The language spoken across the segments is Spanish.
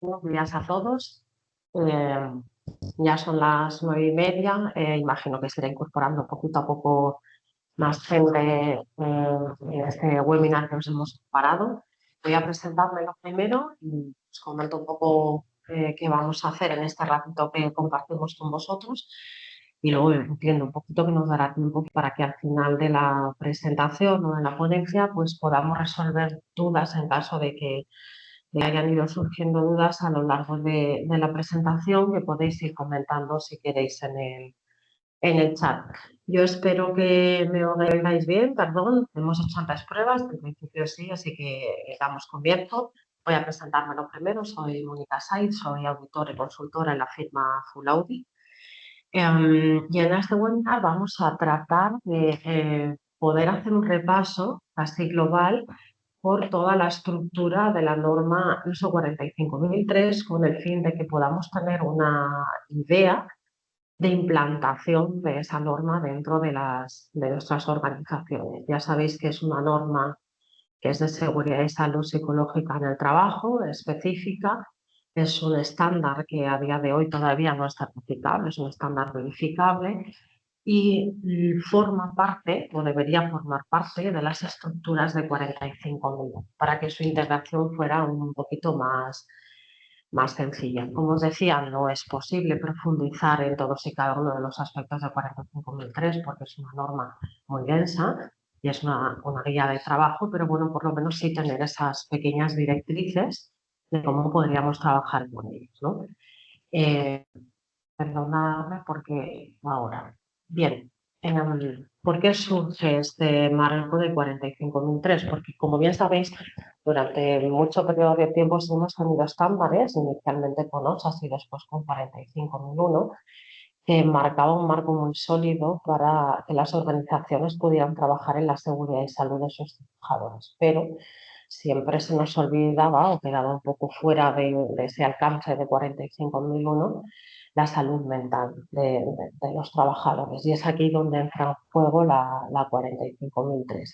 Buenos días a todos. Eh, ya son las 9:30. Imagino que se irá incorporando poquito a poco más gente en este webinar que nos hemos preparado. Voy a presentarme lo primero y os comento un poco qué vamos a hacer en este ratito que compartimos con vosotros. Y luego entiendo un poquito que nos dará tiempo para que al final de la presentación o de la ponencia pues podamos resolver dudas en caso de que hayan ido surgiendo dudas a lo largo de la presentación, que podéis ir comentando si queréis en el chat. Yo espero que me oigáis bien, perdón, hemos hecho tantas pruebas, en principio sí, así que damos comienzo. Voy a presentarme lo primero, soy Mónica Saiz, soy auditora y consultora en la firma Full Audit. Y en este webinar vamos a tratar de poder hacer un repaso así global por toda la estructura de la norma ISO 45003 con el fin de que podamos tener una idea de implantación de esa norma dentro de nuestras organizaciones. Ya sabéis que es una norma que es de seguridad y salud psicológica en el trabajo, específica. Es un estándar que a día de hoy todavía no es certificable, es un estándar verificable y forma parte o debería formar parte de las estructuras de 45.000 para que su integración fuera un poquito más sencilla. Como os decía, no es posible profundizar en todos y cada uno de los aspectos de 45.003 porque es una norma muy densa y es una guía de trabajo, pero bueno, por lo menos sí tener esas pequeñas directrices de cómo podríamos trabajar con ellos, ¿no? Perdonadme porque ahora. Bien, ¿por qué surge este marco de 45.003? Porque, como bien sabéis, durante mucho periodo de tiempo hemos tenido estándares, inicialmente con OSAS y después con 45.001, que marcaba un marco muy sólido para que las organizaciones pudieran trabajar en la seguridad y salud de sus trabajadores. Pero siempre se nos olvidaba o quedaba un poco fuera de ese alcance de 45.001 la salud mental de los trabajadores. Y es aquí donde entra en juego la 45.003.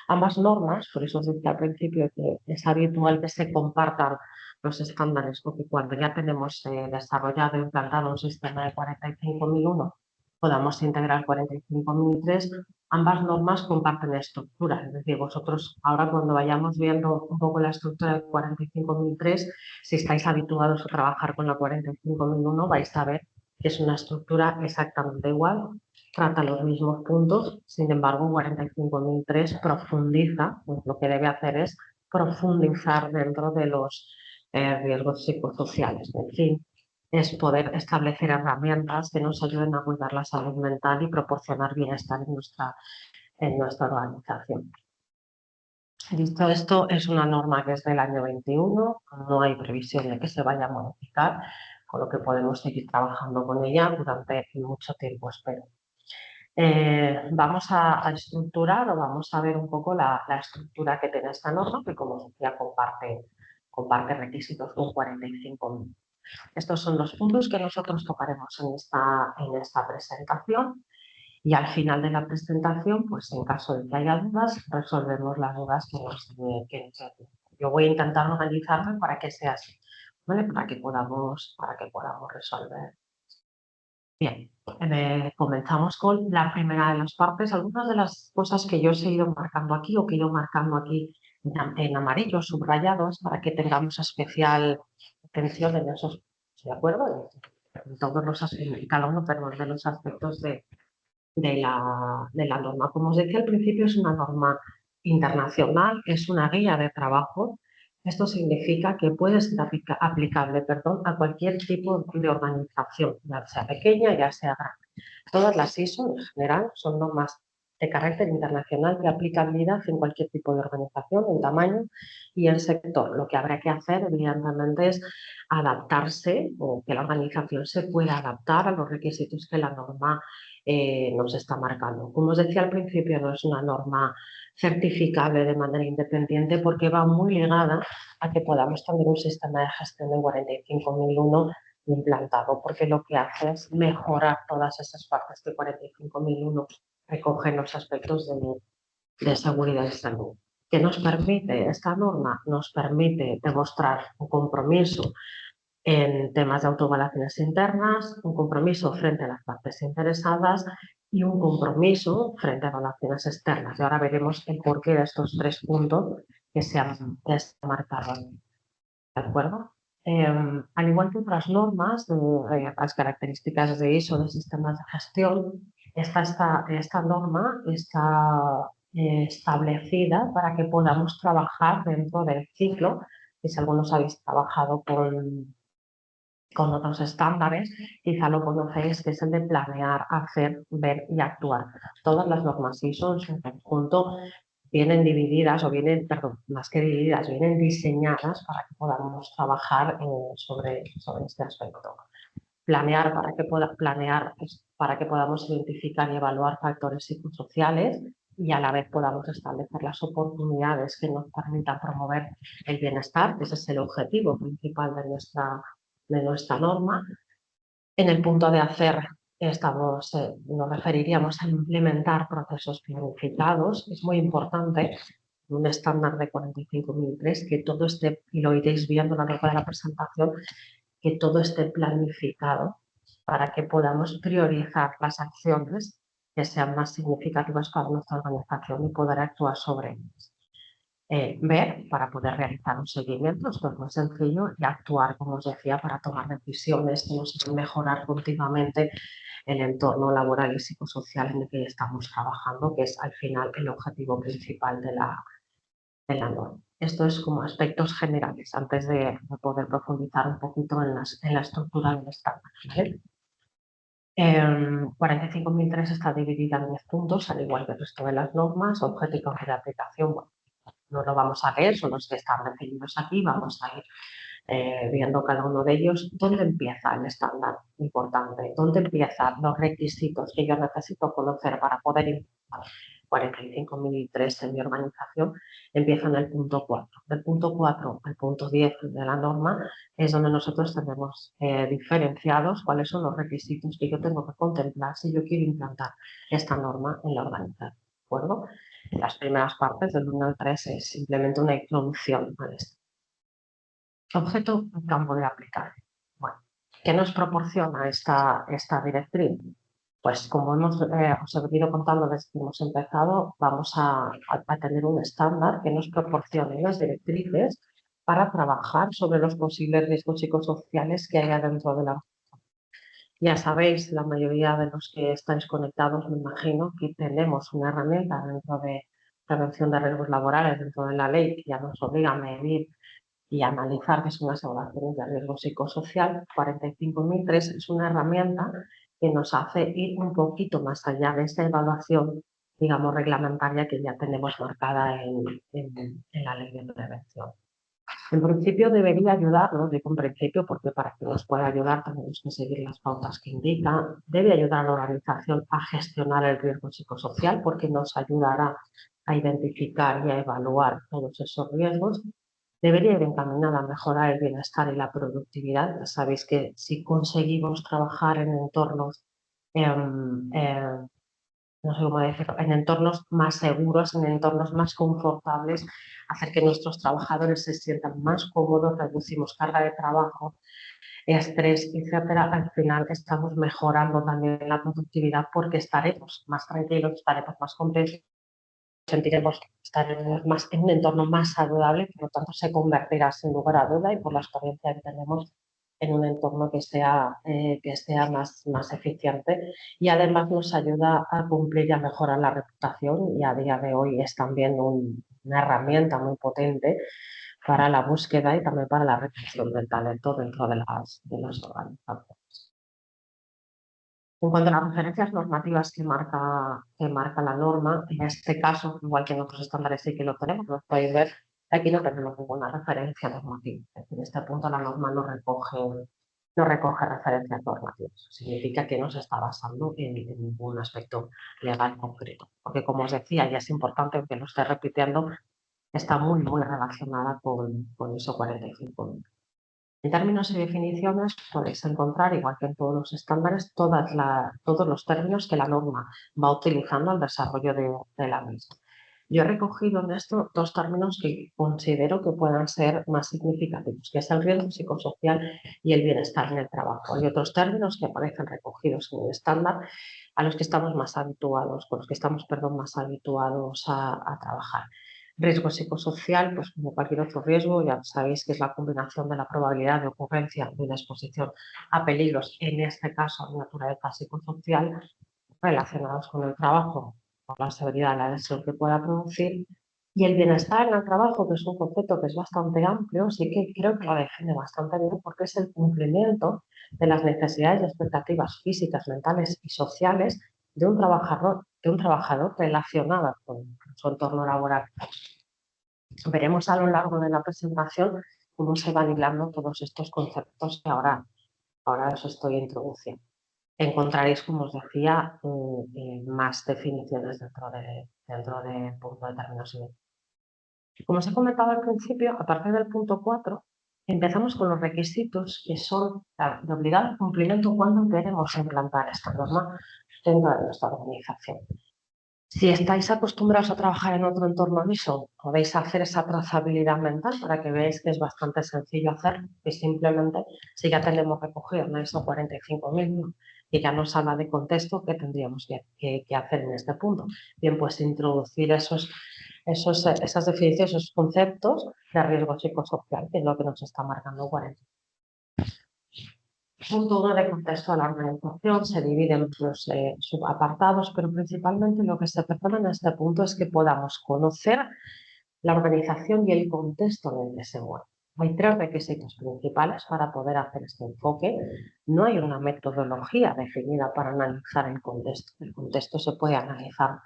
Ambas normas, por eso os decía al principio que es habitual que se compartan los estándares, porque cuando ya tenemos desarrollado e implantado un sistema de 45.001, podamos integrar 45.003, ambas normas comparten estructura. Es decir, vosotros ahora cuando vayamos viendo un poco la estructura de 45.003, si estáis habituados a trabajar con la 45.001, vais a ver que es una estructura exactamente igual, trata los mismos puntos, sin embargo 45.003 profundiza, pues lo que debe hacer es profundizar dentro de los riesgos psicosociales. En fin, es poder establecer herramientas que nos ayuden a cuidar la salud mental y proporcionar bienestar en nuestra organización. Dicho esto, es una norma que es del año 21, no hay previsión de que se vaya a modificar, con lo que podemos seguir trabajando con ella durante mucho tiempo, espero. Vamos a estructurar o vamos a ver un poco la estructura que tiene esta norma, que como os decía comparte requisitos con 45.000. Estos son los puntos que nosotros tocaremos en esta presentación y al final de la presentación, pues en caso de que haya dudas, resolvemos las dudas que nos queden. Yo voy a intentar organizarme para que sea así, ¿vale? Para que podamos resolver. Bien, comenzamos con la primera de las partes. Algunas de las cosas que yo he ido marcando aquí o que he ido marcando aquí en amarillo, subrayados, para que tengamos especial atención en esos, ¿de acuerdo? En todos los aspectos, cada uno de los aspectos de la norma. Como os decía al principio, es una norma internacional, es una guía de trabajo. Esto significa que puede ser aplicable a cualquier tipo de organización, ya sea pequeña, ya sea grande. Todas las ISO en general son normas de carácter internacional de aplicabilidad en cualquier tipo de organización, en tamaño y en sector. Lo que habrá que hacer, evidentemente, es adaptarse o que la organización se pueda adaptar a los requisitos que la norma nos está marcando. Como os decía al principio, no es una norma certificable de manera independiente porque va muy ligada a que podamos tener un sistema de gestión de 45.001 implantado, porque lo que hace es mejorar todas esas partes que 45.001 recogen los aspectos de seguridad y salud. ¿Qué nos permite esta norma? Nos permite demostrar un compromiso en temas de autoevaluaciones internas, un compromiso frente a las partes interesadas y un compromiso frente a evaluaciones externas. Y ahora veremos el porqué de estos 3 puntos que se han marcado. ¿De acuerdo? Al igual que otras normas, las características de ISO de sistemas de gestión, esta norma está establecida para que podamos trabajar dentro del ciclo, que si algunos habéis trabajado con otros estándares, quizá lo conocéis, que es el de planear, hacer, ver y actuar. Todas las normas ISO en su conjunto vienen divididas, o vienen, perdón, más que divididas, vienen diseñadas para que podamos trabajar sobre este aspecto. Planear para que podamos identificar y evaluar factores psicosociales y a la vez podamos establecer las oportunidades que nos permitan promover el bienestar, que ese es el objetivo principal de nuestra norma. En el punto de hacer, nos referiríamos a implementar procesos planificados. Es muy importante un estándar de 45003 que todo esté, y lo iréis viendo a lo largo de la presentación, que todo esté planificado para que podamos priorizar las acciones que sean más significativas para nuestra organización y poder actuar sobre ellas. Ver para poder realizar un seguimiento, esto es muy sencillo, y actuar, como os decía, para tomar decisiones que nos van a mejorar continuamente el entorno laboral y psicosocial en el que estamos trabajando, que es al final el objetivo principal de la norma. Esto es como aspectos generales, antes de poder profundizar un poquito en la estructura del estándar. ¿Vale? 45.003 está dividida en 10 puntos, al igual que el resto de las normas, objetivos de aplicación. Bueno, no lo vamos a leer, son los que están definidos aquí, vamos a ir viendo cada uno de ellos. ¿Dónde empieza el estándar importante? ¿Dónde empiezan los requisitos que yo necesito conocer para poder implementar 45.003 en mi organización? Empieza en el punto 4. Del punto 4 al punto 10 de la norma es donde nosotros tenemos diferenciados cuáles son los requisitos que yo tengo que contemplar si yo quiero implantar esta norma en la organización. ¿De acuerdo? Las primeras partes del 1 al 3 es simplemente una introducción a esto. Objeto y campo de aplicar. Bueno, ¿qué nos proporciona esta directriz? Pues como os he venido contando desde que hemos empezado, vamos a tener un estándar que nos proporcione las directrices para trabajar sobre los posibles riesgos psicosociales que haya dentro de la. Ya sabéis, la mayoría de los que estáis conectados, me imagino, que tenemos una herramienta dentro de prevención de riesgos laborales, dentro de la ley, que ya nos obliga a medir y analizar qué son las evaluaciones de riesgo psicosocial. 45.003 es una herramienta que nos hace ir un poquito más allá de esta evaluación, digamos, reglamentaria que ya tenemos marcada en la ley de prevención. En principio debería ayudarnos, digo en principio porque para que nos pueda ayudar tenemos que seguir las pautas que indica. Debe ayudar a la organización a gestionar el riesgo psicosocial porque nos ayudará a identificar y a evaluar todos esos riesgos. Debería ir encaminada a mejorar el bienestar y la productividad. Ya sabéis que si conseguimos trabajar en entornos no sé cómo decirlo, en entornos más seguros, en entornos más confortables, hacer que nuestros trabajadores se sientan más cómodos, reducimos carga de trabajo, estrés, etcétera. Al final estamos mejorando también la productividad porque estaremos más tranquilos, estaremos más contentos, sentiremos estar más en un entorno más saludable, por lo tanto se convertirá sin lugar a duda y por la experiencia que tenemos en un entorno que sea más eficiente y además nos ayuda a cumplir y a mejorar la reputación y a día de hoy es también una herramienta muy potente para la búsqueda y también para la retención del talento dentro de las organizaciones. En cuanto a las referencias normativas que marca la norma, en este caso, igual que en otros estándares sí que lo tenemos, lo podéis ver, aquí no tenemos ninguna referencia normativa. En este punto la norma no recoge referencias normativas. Significa que no se está basando en ningún aspecto legal concreto. Porque como os decía, y es importante que lo esté repitiendo, está muy, muy relacionada con ISO 45. En términos y definiciones podéis encontrar, igual que en todos los estándares, todos los términos que la norma va utilizando al desarrollo de la misma. Yo he recogido en esto dos términos que considero que puedan ser más significativos, que es el riesgo psicosocial y el bienestar en el trabajo. Hay otros términos que aparecen recogidos en el estándar a los que estamos más habituados, con los que estamos, perdón, más habituados a trabajar. Riesgo psicosocial, pues como cualquier otro riesgo, ya sabéis que es la combinación de la probabilidad de ocurrencia de una exposición a peligros, en este caso de naturaleza psicosocial, relacionados con el trabajo, por la severidad, la lesión que pueda producir, y el bienestar en el trabajo, que es un concepto que es bastante amplio, sí que creo que lo define bastante bien porque es el cumplimiento de las necesidades y expectativas físicas, mentales y sociales de un trabajador relacionadas con su entorno laboral. Veremos a lo largo de la presentación cómo se van hilando todos estos conceptos que ahora os estoy introduciendo. Encontraréis, como os decía, más definiciones dentro de punto de términos. Como os he comentado al principio, a partir del punto 4, empezamos con los requisitos que son de obligado cumplimiento cuando queremos implantar esta norma dentro de nuestra organización. Si estáis acostumbrados a trabajar en otro entorno ISO, podéis hacer esa trazabilidad mental para que veáis que es bastante sencillo hacer, y simplemente, si ya tenemos recogido en la ISO 45000 y ya nos habla de contexto, ¿qué tendríamos que hacer en este punto? Bien, pues introducir esas definiciones, esos conceptos de riesgo psicosocial, que es lo que nos está marcando 40. Punto 1 de contexto a la organización se divide en los subapartados, pero principalmente lo que se pretende en este punto es que podamos conocer la organización y el contexto en el que se mueve. Hay tres requisitos principales para poder hacer este enfoque. No hay una metodología definida para analizar el contexto. El contexto se puede analizar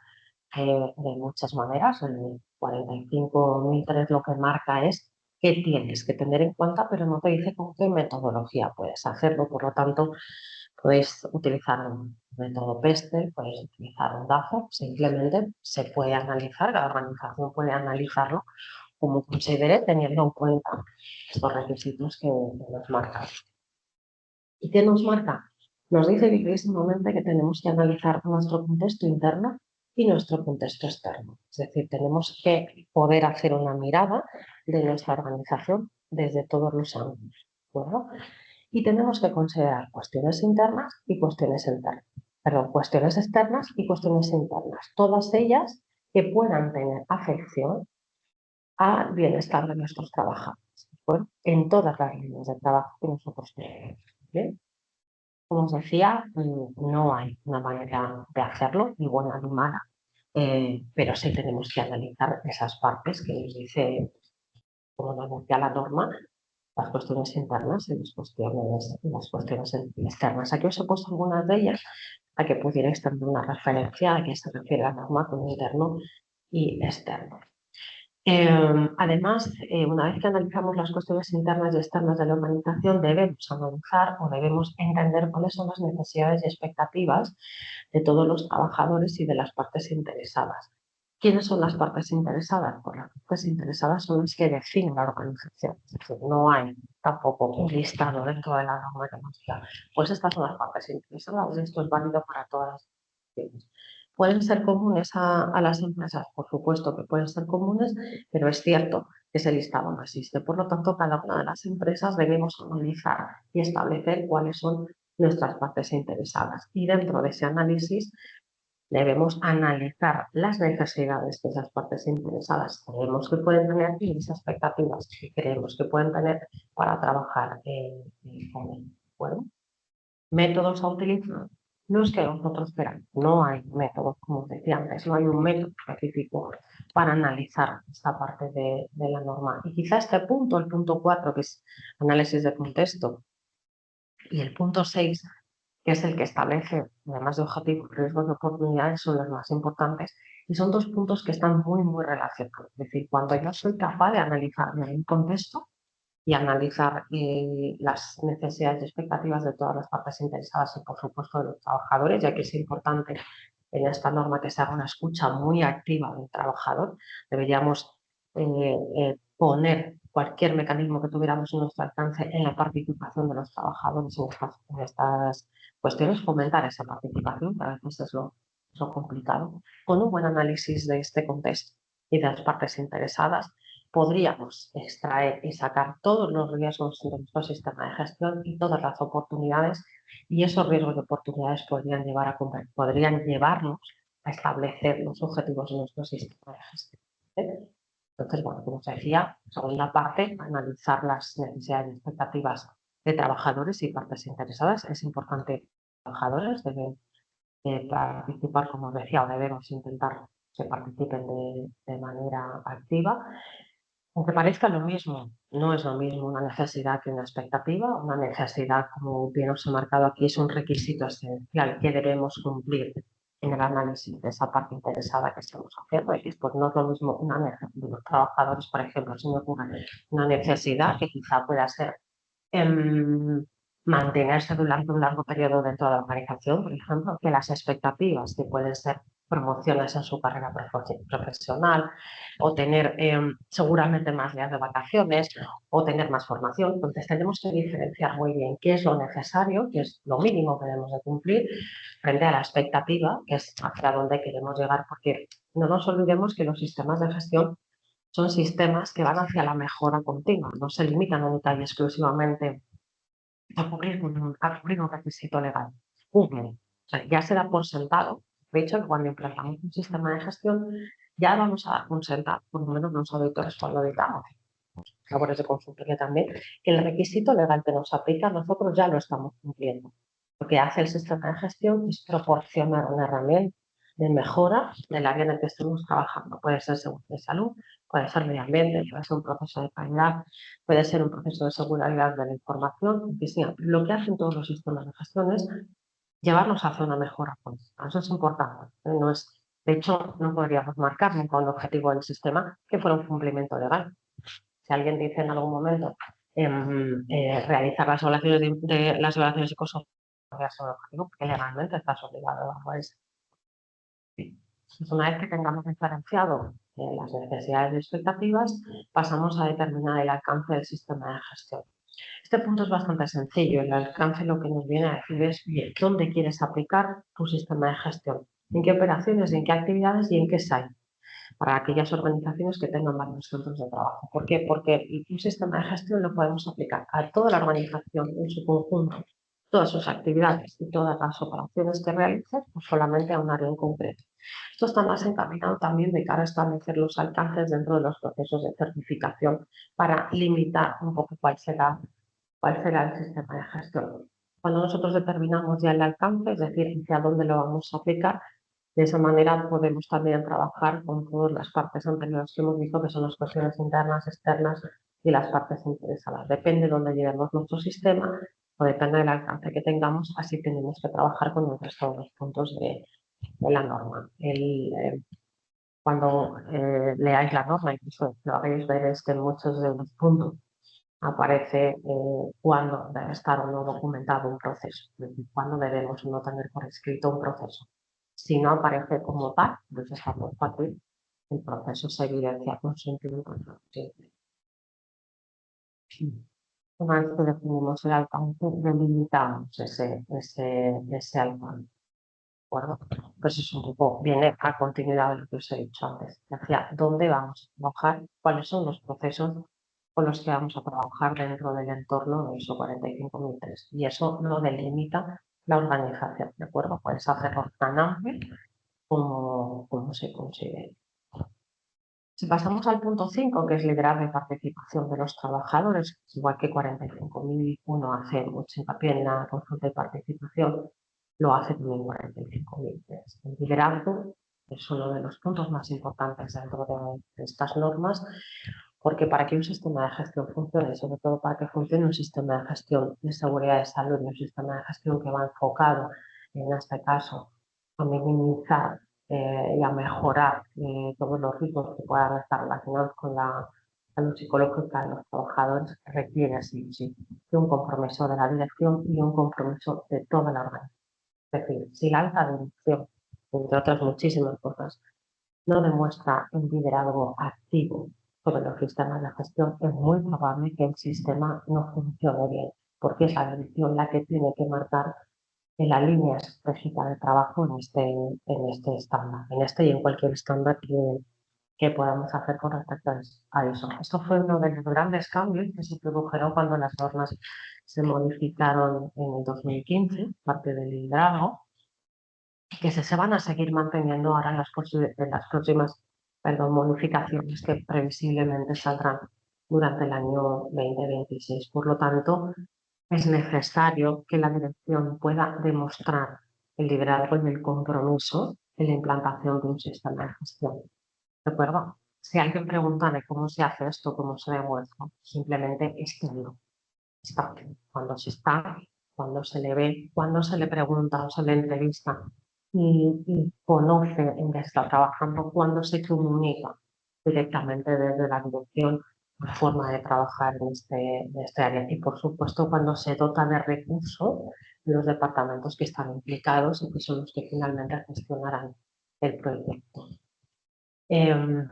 de muchas maneras. El 45.003 lo que marca es qué tienes que tener en cuenta, pero no te dice con qué metodología puedes hacerlo. Por lo tanto, podéis utilizar un método PESTEL, podéis utilizar un DAFO, simplemente se puede analizar, cada organización puede analizarlo como considere, teniendo en cuenta estos requisitos que nos marcan. ¿Y qué nos marca? Nos dice clarísimamente que tenemos que analizar nuestro contexto interno y nuestro contexto externo. Es decir, tenemos que poder hacer una mirada de nuestra organización desde todos los ángulos. ¿Verdad? Y tenemos que considerar cuestiones internas y cuestiones externas. Perdón, cuestiones externas y cuestiones internas. Todas ellas que puedan tener afección al bienestar de nuestros trabajadores. Bueno, en todas las líneas de trabajo que nosotros tenemos. ¿Bien? Como os decía, no hay una manera de hacerlo, ni buena ni mala, pero sí tenemos que analizar esas partes que nos dice, como nos decía la norma, las cuestiones internas y las cuestiones externas. Aquí os he puesto algunas de ellas a que pudierais tener una referencia a qué se refiere la norma con interno y externo. Además, una vez que analizamos las cuestiones internas y externas de la organización, debemos analizar o debemos entender cuáles son las necesidades y expectativas de todos los trabajadores y de las partes interesadas. ¿Quiénes son las partes interesadas? Pues las partes interesadas son las que definen la organización. Es decir, no hay tampoco un listado dentro de la norma que nos diga, pues estas son las partes interesadas, esto es válido para todas las organizaciones. ¿Pueden ser comunes a las empresas? Por supuesto que pueden ser comunes, pero es cierto que ese listado no existe. Por lo tanto, cada una de las empresas debemos analizar y establecer cuáles son nuestras partes interesadas. Y dentro de ese análisis debemos analizar las necesidades de esas partes interesadas. Creemos que pueden tener y las expectativas que creemos que pueden tener para trabajar con él. Bueno, métodos a utilizar los que nosotros queramos. No hay métodos, como os decía antes, no hay un método específico para analizar esta parte de la norma. Y quizá este punto, el punto 4, que es análisis de contexto, y el punto 6, que es el que establece, además de objetivos, riesgos de oportunidades, son los más importantes. Y son dos puntos que están muy, muy relacionados. Es decir, cuando yo soy capaz de analizar el contexto, y analizar las necesidades y expectativas de todas las partes interesadas y, por supuesto, de los trabajadores, ya que es importante en esta norma que se haga una escucha muy activa del trabajador. Deberíamos poner cualquier mecanismo que tuviéramos en nuestro alcance en la participación de los trabajadores en estas cuestiones, fomentar esa participación, que a veces es lo complicado, con un buen análisis de este contexto. y de las partes interesadas, podríamos extraer y sacar todos los riesgos de nuestro sistema de gestión y todas las oportunidades, y esos riesgos y oportunidades podrían llevarnos a establecer los objetivos de nuestro sistema de gestión. Entonces, bueno, como os decía, segunda parte, analizar las necesidades y expectativas de trabajadores y partes interesadas. Es importante que los trabajadores deben participar, como os decía, o debemos intentar que participen de manera activa. Aunque parezca lo mismo, no es lo mismo una necesidad que una expectativa. Una necesidad, como bien os he marcado aquí, es un requisito esencial que debemos cumplir en el análisis de esa parte interesada que estamos haciendo. Y pues no es lo mismo una necesidad de los trabajadores, por ejemplo, si me ocurre una necesidad que quizá pueda ser mantenerse durante un largo periodo dentro de la organización, por ejemplo, que las expectativas que pueden ser promociones en su carrera profesional o tener seguramente más días de vacaciones o tener más formación. Entonces tenemos que diferenciar muy bien qué es lo necesario, qué es lo mínimo que debemos de cumplir frente a la expectativa, que es hacia dónde queremos llegar, porque no nos olvidemos que los sistemas de gestión son sistemas que van hacia la mejora continua, no se limitan única y exclusivamente a cubrir un requisito legal. O sea, ya se da por sentado, de hecho, que cuando implantamos un sistema de gestión, ya vamos a dar por sentado, por lo menos los auditores cuando digamos, labores de consultoría también, que el requisito legal que nos aplica nosotros ya lo estamos cumpliendo. Lo que hace el sistema de gestión es proporcionar una herramienta de mejora del área en el que estemos trabajando. Puede ser seguridad de salud, puede ser medio ambiente, puede ser un proceso de calidad, puede ser un proceso de seguridad de la información. Lo que hacen todos los sistemas de gestión es llevarnos hacia una mejora continua. Eso es importante. No es, de hecho, no podríamos marcar nunca un objetivo del sistema que fuera un cumplimiento legal. Si alguien dice en algún momento realizar las evaluaciones psicosociales, porque legalmente estás obligado a eso. Una vez que tengamos diferenciado las necesidades y expectativas, pasamos a determinar el alcance del sistema de gestión. Este punto es bastante sencillo. El alcance lo que nos viene a decir es bien, dónde quieres aplicar tu sistema de gestión, en qué operaciones, en qué actividades y en qué site, para aquellas organizaciones que tengan varios centros de trabajo. ¿Por qué? Porque un sistema de gestión lo podemos aplicar a toda la organización en su conjunto, todas sus actividades y todas las operaciones que realice, o solamente a un área en concreto. Esto está más encaminado también de cara a establecer los alcances dentro de los procesos de certificación para limitar un poco cuál será el sistema de gestión. Cuando nosotros determinamos ya el alcance, es decir, hacia dónde lo vamos a aplicar, de esa manera podemos también trabajar con todas las partes anteriores que hemos visto, que son las cuestiones internas, externas y las partes interesadas. Depende de dónde llevemos nuestro sistema o depende del alcance que tengamos, así tenemos que trabajar con el resto de los puntos de la norma. Cuando leáis la norma, incluso lo haréis ver, es que en muchos de los puntos aparece cuándo debe estar o no documentado un proceso, es decir, cuándo debemos o no tener por escrito un proceso. Si no aparece como tal, pues está por aquí, el proceso se evidencia con sentimiento. Una vez que definimos el alcance, delimitamos ese alcance. ¿De acuerdo? Pues es un poco, viene a continuidad de lo que os he dicho antes, hacia dónde vamos a trabajar, cuáles son los procesos con los que vamos a trabajar dentro del entorno de ISO 45003. Y eso lo delimita la organización, ¿de acuerdo? Puedes hacerlo tan amplio como se considere. Si pasamos al punto 5, que es liderazgo y participación de los trabajadores, igual que 45.001 hace mucho hincapié en la consulta y participación, lo hace también 45.003. El liderazgo es uno de los puntos más importantes dentro de estas normas, porque para que un sistema de gestión funcione, sobre todo para que funcione un sistema de gestión de seguridad de salud, un sistema de gestión que va enfocado, en este caso, a minimizar y a mejorar todos los riesgos que puedan estar relacionados con la salud psicológica de los trabajadores, requiere sí, de un compromiso de la dirección y un compromiso de toda la organización. Es decir, si la alta dirección, entre otras muchísimas cosas, no demuestra un liderazgo activo sobre los sistemas de gestión, es muy probable que el sistema no funcione bien, porque es la dirección la que tiene que marcar en la línea estratégica de trabajo en este estándar, en este y en cualquier estándar qué podemos hacer con respecto a eso. Esto fue uno de los grandes cambios que se produjeron cuando las normas se modificaron en el 2015, parte del liderazgo, que se van a seguir manteniendo ahora en las próximas modificaciones que previsiblemente saldrán durante el año 2026. Por lo tanto, es necesario que la dirección pueda demostrar el liderazgo y el compromiso en la implantación de un sistema de gestión. ¿De acuerdo? Si alguien pregunta de cómo se hace esto, cómo se demuestra, simplemente está. Cuando se está, cuando se le ve, cuando se le pregunta o se le entrevista y conoce en qué está trabajando, cuando se comunica directamente desde la dirección la forma de trabajar en este área. Y por supuesto, cuando se dota de recursos los departamentos que están implicados y que son los que finalmente gestionarán el proyecto.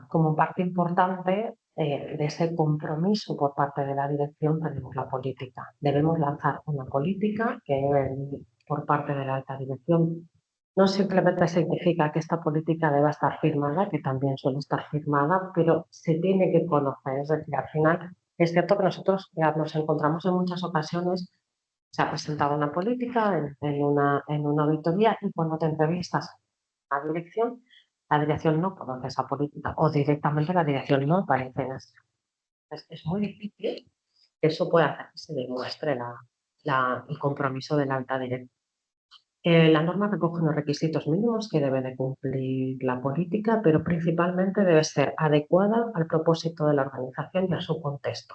Como parte importante de ese compromiso por parte de la dirección tenemos la política. Debemos lanzar una política que por parte de la alta dirección no simplemente significa que esta política deba estar firmada, que también suele estar firmada, pero se tiene que conocer. Es decir, al final es cierto que nosotros ya nos encontramos en muchas ocasiones, se ha presentado una política en una auditoría y cuando te entrevistas a la dirección no conoce esa política o directamente la dirección no aparece en eso. Es muy difícil que eso pueda hacer que se demuestre el compromiso de la alta dirección. La norma recoge unos requisitos mínimos que debe de cumplir la política, pero principalmente debe ser adecuada al propósito de la organización y a su contexto.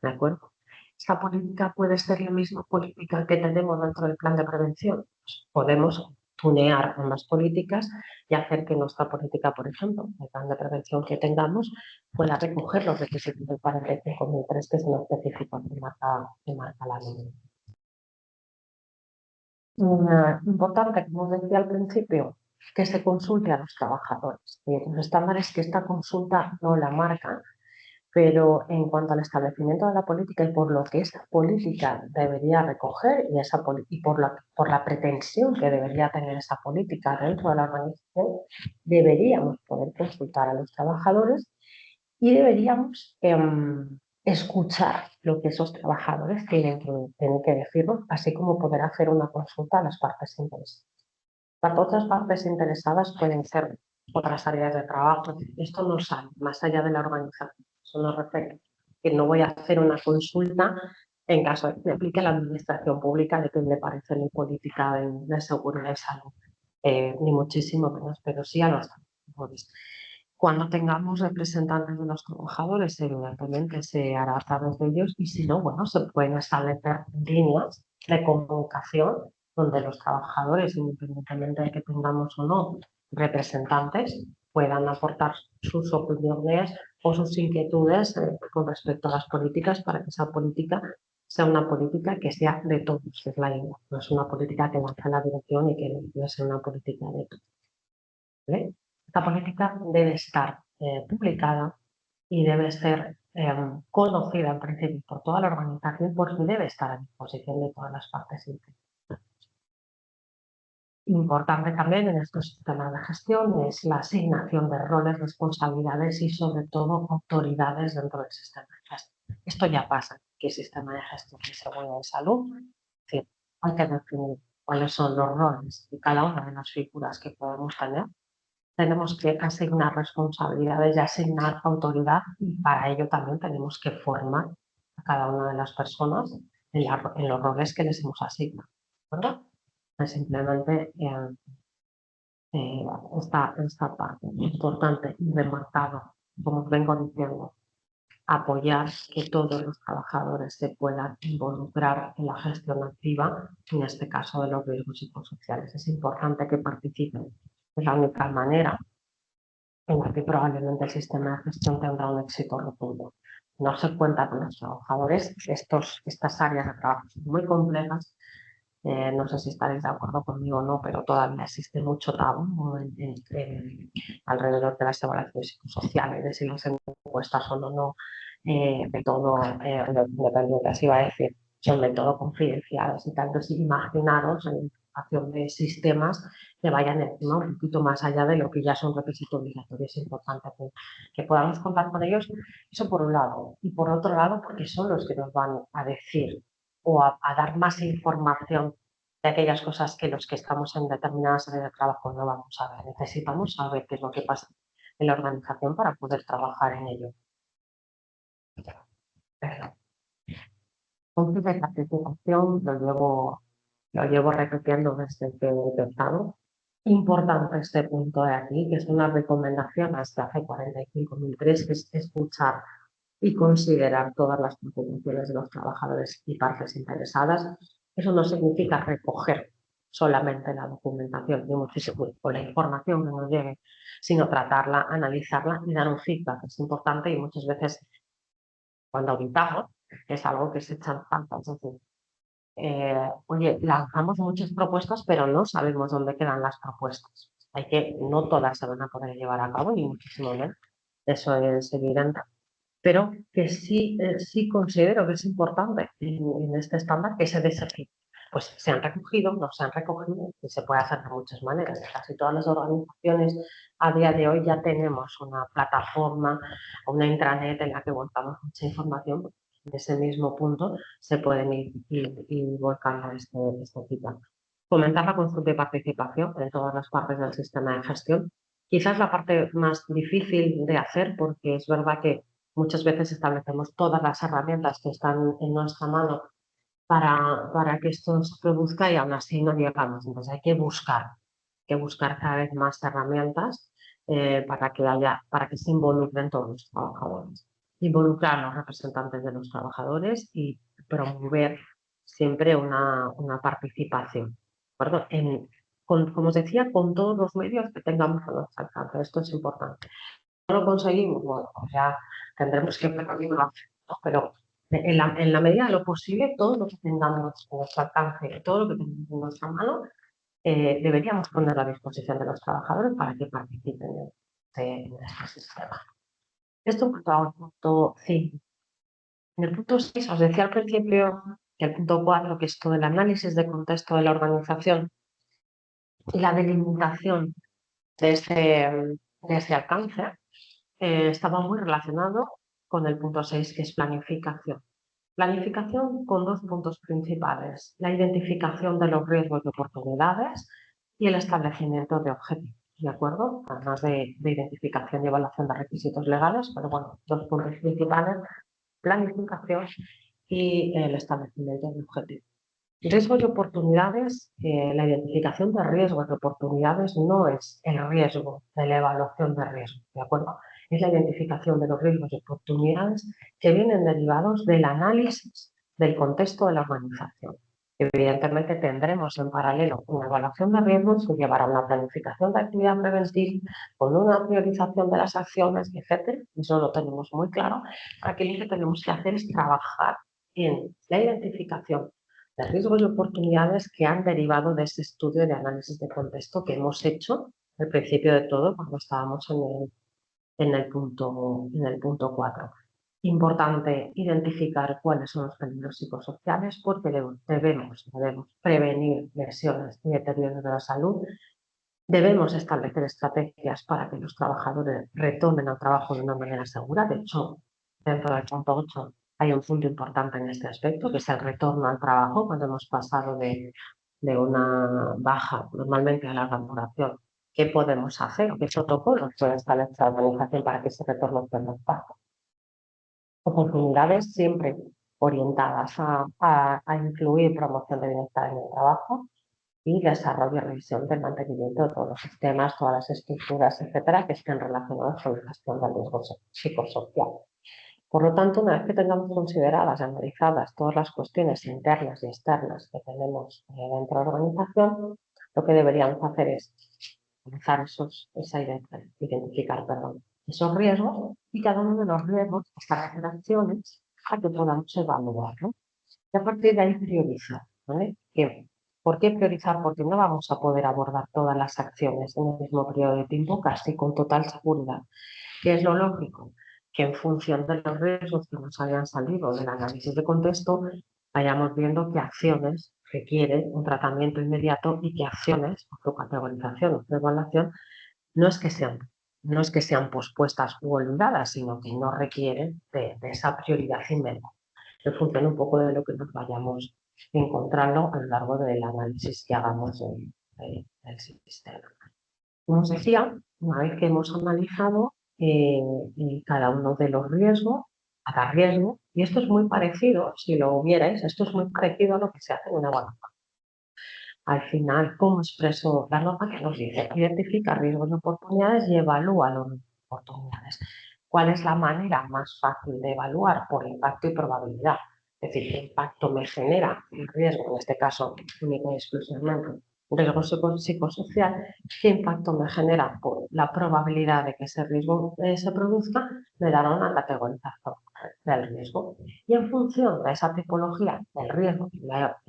¿De acuerdo? Esta política puede ser la misma política que tenemos dentro del plan de prevención. Pues podemos tunear ambas políticas y hacer que nuestra política, por ejemplo, el plan de prevención que tengamos, pueda recoger los requisitos del 45.003 que son específicos que marca la ley. Importante, como os decía al principio, que se consulte a los trabajadores. Los estándares que esta consulta no la marcan, pero en cuanto al establecimiento de la política y por lo que esa política debería recoger y por la pretensión que debería tener esa política dentro de la organización, deberíamos poder consultar a los trabajadores y deberíamos escuchar lo que esos trabajadores tienen que decirnos, así como poder hacer una consulta a las partes interesadas. Las otras partes interesadas pueden ser otras áreas de trabajo. Esto no sale más allá de la organización. Eso no refiere que no voy a hacer una consulta en caso de que aplique la administración pública de qué le parece mi política de seguridad y salud. Ni muchísimo menos, pero sí a los trabajadores. Cuando tengamos representantes de los trabajadores, evidentemente se hará a través de ellos y si no, bueno, se pueden establecer líneas de comunicación donde los trabajadores, independientemente de que tengamos o no representantes, puedan aportar sus opiniones o sus inquietudes con respecto a las políticas para que esa política sea una política que sea de todos, que es la idea. No es una política que lanza la dirección y que debe ser una política de todos. ¿Vale? Esta política debe estar publicada y debe ser conocida en principio por toda la organización porque debe estar a disposición de todas las partes interesadas. Importante también en estos sistemas de gestión es la asignación de roles, responsabilidades y sobre todo autoridades dentro del sistema de gestión. Esto ya pasa en el sistema de gestión de seguridad y salud. Es decir, hay que definir cuáles son los roles de cada una de las figuras que podemos tener. Tenemos que asignar responsabilidades y asignar autoridad y para ello también tenemos que formar a cada una de las personas en los roles que les hemos asignado. ¿Verdad? Simplemente esta parte importante y remarcado, como os vengo diciendo, apoyar que todos los trabajadores se puedan involucrar en la gestión activa, en este caso de los riesgos psicosociales. Es importante que participen. Es la única manera en la que probablemente el sistema de gestión tendrá un éxito rotundo. No se cuenta con los trabajadores. Estas áreas de trabajo son muy complejas. No sé si estaréis de acuerdo conmigo o no, pero todavía existe mucho tabú alrededor de las evaluaciones psicosociales, de si las encuestas son o no de todo independientes, iba a decir, son de todo confidenciales y tal. Entonces, imaginaros implementación de sistemas que vayan encima un poquito más allá de lo que ya son requisitos obligatorios. Es importante que podamos contar con ellos, eso por un lado. Y por otro lado, porque son los que nos van a decir o a dar más información de aquellas cosas que los que estamos en determinadas áreas de trabajo no vamos a ver. Necesitamos saber qué es lo que pasa en la organización para poder trabajar en ello. Entonces, de participación lo llevo repitiendo desde que he empezado. Importante este punto de aquí, que es una recomendación hasta hace 45.003, que es escuchar y considerar todas las contribuciones de los trabajadores y partes interesadas. Eso no significa recoger solamente la documentación ni muchísimo o la información que nos llegue, sino tratarla, analizarla y dar un feedback. Es importante y muchas veces cuando auditamos es algo que se echa en falta. Es decir, oye, lanzamos muchas propuestas, pero no sabemos dónde quedan las propuestas. No todas se van a poder llevar a cabo, ni muchísimo menos. Eso es evidente. Pero que sí considero que es importante en este estándar que se desafíe. Pues se han recogido, no se han recogido, y se puede hacer de muchas maneras. Casi todas las organizaciones a día de hoy ya tenemos una plataforma, una intranet en la que volcamos mucha información. En ese mismo punto se pueden ir volcando este feedback. Fomentar la consulta y participación en todas las partes del sistema de gestión. Quizás la parte más difícil de hacer, porque es verdad que muchas veces establecemos todas las herramientas que están en nuestra mano para que esto se produzca y aún así no llegamos. Entonces hay que buscar cada vez más herramientas para que se involucren todos los trabajadores. Involucrar a los representantes de los trabajadores y promover siempre una participación. Como os decía, con todos los medios que tengamos a nuestro alcance. Esto es importante. No lo conseguimos, bueno, pues ya tendremos que recorrerlo, ¿no? Pero en la medida de lo posible, todo lo que tengamos a nuestro alcance, todo lo que tengamos en nuestra mano, deberíamos ponerlo a disposición de los trabajadores para que participen en este sistema. Esto en cuanto al punto 5. En el punto 6 os decía al principio que el punto 4, que es todo el análisis de contexto de la organización y la delimitación de ese alcance, estaba muy relacionado con el punto 6, que es planificación. Planificación con dos puntos principales: la identificación de los riesgos y oportunidades y el establecimiento de objetivos, ¿de acuerdo? Además de identificación y evaluación de requisitos legales, pero bueno, dos puntos principales: planificación y el establecimiento de objetivos. Riesgos y oportunidades, la identificación de riesgos y oportunidades no es el riesgo de la evaluación de riesgo, ¿de acuerdo? Es la identificación de los riesgos y oportunidades que vienen derivados del análisis del contexto de la organización. Evidentemente tendremos en paralelo una evaluación de riesgos que llevará a una planificación de actividad preventiva con una priorización de las acciones, etc. Eso lo tenemos muy claro. Aquí lo que tenemos que hacer es trabajar en la identificación de riesgos y oportunidades que han derivado de ese estudio de análisis de contexto que hemos hecho al principio de todo cuando estábamos en el punto 4. Importante identificar cuáles son los peligros psicosociales porque debemos prevenir lesiones y deterioros de la salud. Debemos establecer estrategias para que los trabajadores retomen el trabajo de una manera segura. De hecho, dentro del punto 8 hay un punto importante en este aspecto, que es el retorno al trabajo cuando hemos pasado de una baja normalmente a larga duración. ¿Qué podemos hacer? ¿Qué protocolos puede establecer la organización para que ese retorno sea más fácil? Oportunidades siempre orientadas a incluir promoción de bienestar en el trabajo y desarrollo y revisión del mantenimiento de todos los sistemas, todas las estructuras, etcétera, que estén relacionadas con la gestión del riesgo psicosocial. Por lo tanto, una vez que tengamos consideradas y analizadas todas las cuestiones internas y externas que tenemos dentro de la organización, lo que deberíamos hacer es identificar esos riesgos y cada uno de los riesgos establecer acciones a que podamos evaluar, ¿no? Y a partir de ahí priorizar, ¿vale? ¿Por qué priorizar? Porque no vamos a poder abordar todas las acciones en el mismo periodo de tiempo, casi con total seguridad. ¿Qué es lo lógico? Que en función de los riesgos que nos hayan salido del análisis de contexto, vayamos viendo qué acciones requiere un tratamiento inmediato y que acciones, o su categorización o su evaluación, no es que sean, no es que sean pospuestas u olvidadas, sino que no requieren de esa prioridad inmediata. En función un poco de lo que nos vayamos encontrando a lo largo del análisis que hagamos del sistema. Como os decía, una vez que hemos analizado cada uno de los riesgos, cada riesgo, y esto es muy parecido, si lo vierais, esto es muy parecido a lo que se hace en una evaluación. Al final, ¿cómo expreso la norma que nos dice? Identifica riesgos y oportunidades y evalúa las oportunidades. ¿Cuál es la manera más fácil de evaluar? Por impacto y probabilidad. Es decir, ¿qué impacto me genera el riesgo? En este caso, único y exclusivamente un riesgo psicosocial. ¿Qué impacto me genera? Por la probabilidad de que ese riesgo se produzca, me dará una categorización del riesgo. Y en función de esa tipología del riesgo que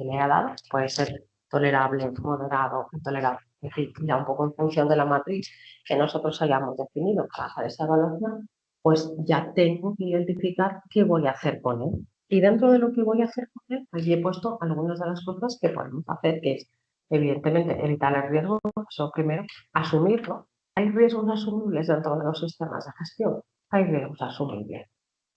le he dado, puede ser tolerable, moderado, intolerable, en fin, ya un poco en función de la matriz que nosotros hayamos definido para hacer esa evaluación, pues ya tengo que identificar qué voy a hacer con él. Y dentro de lo que voy a hacer con él, allí he puesto algunas de las cosas que podemos hacer, que es, evidentemente, evitar el riesgo, eso primero, asumirlo. Hay riesgos asumibles dentro de los sistemas de gestión, hay riesgos asumibles.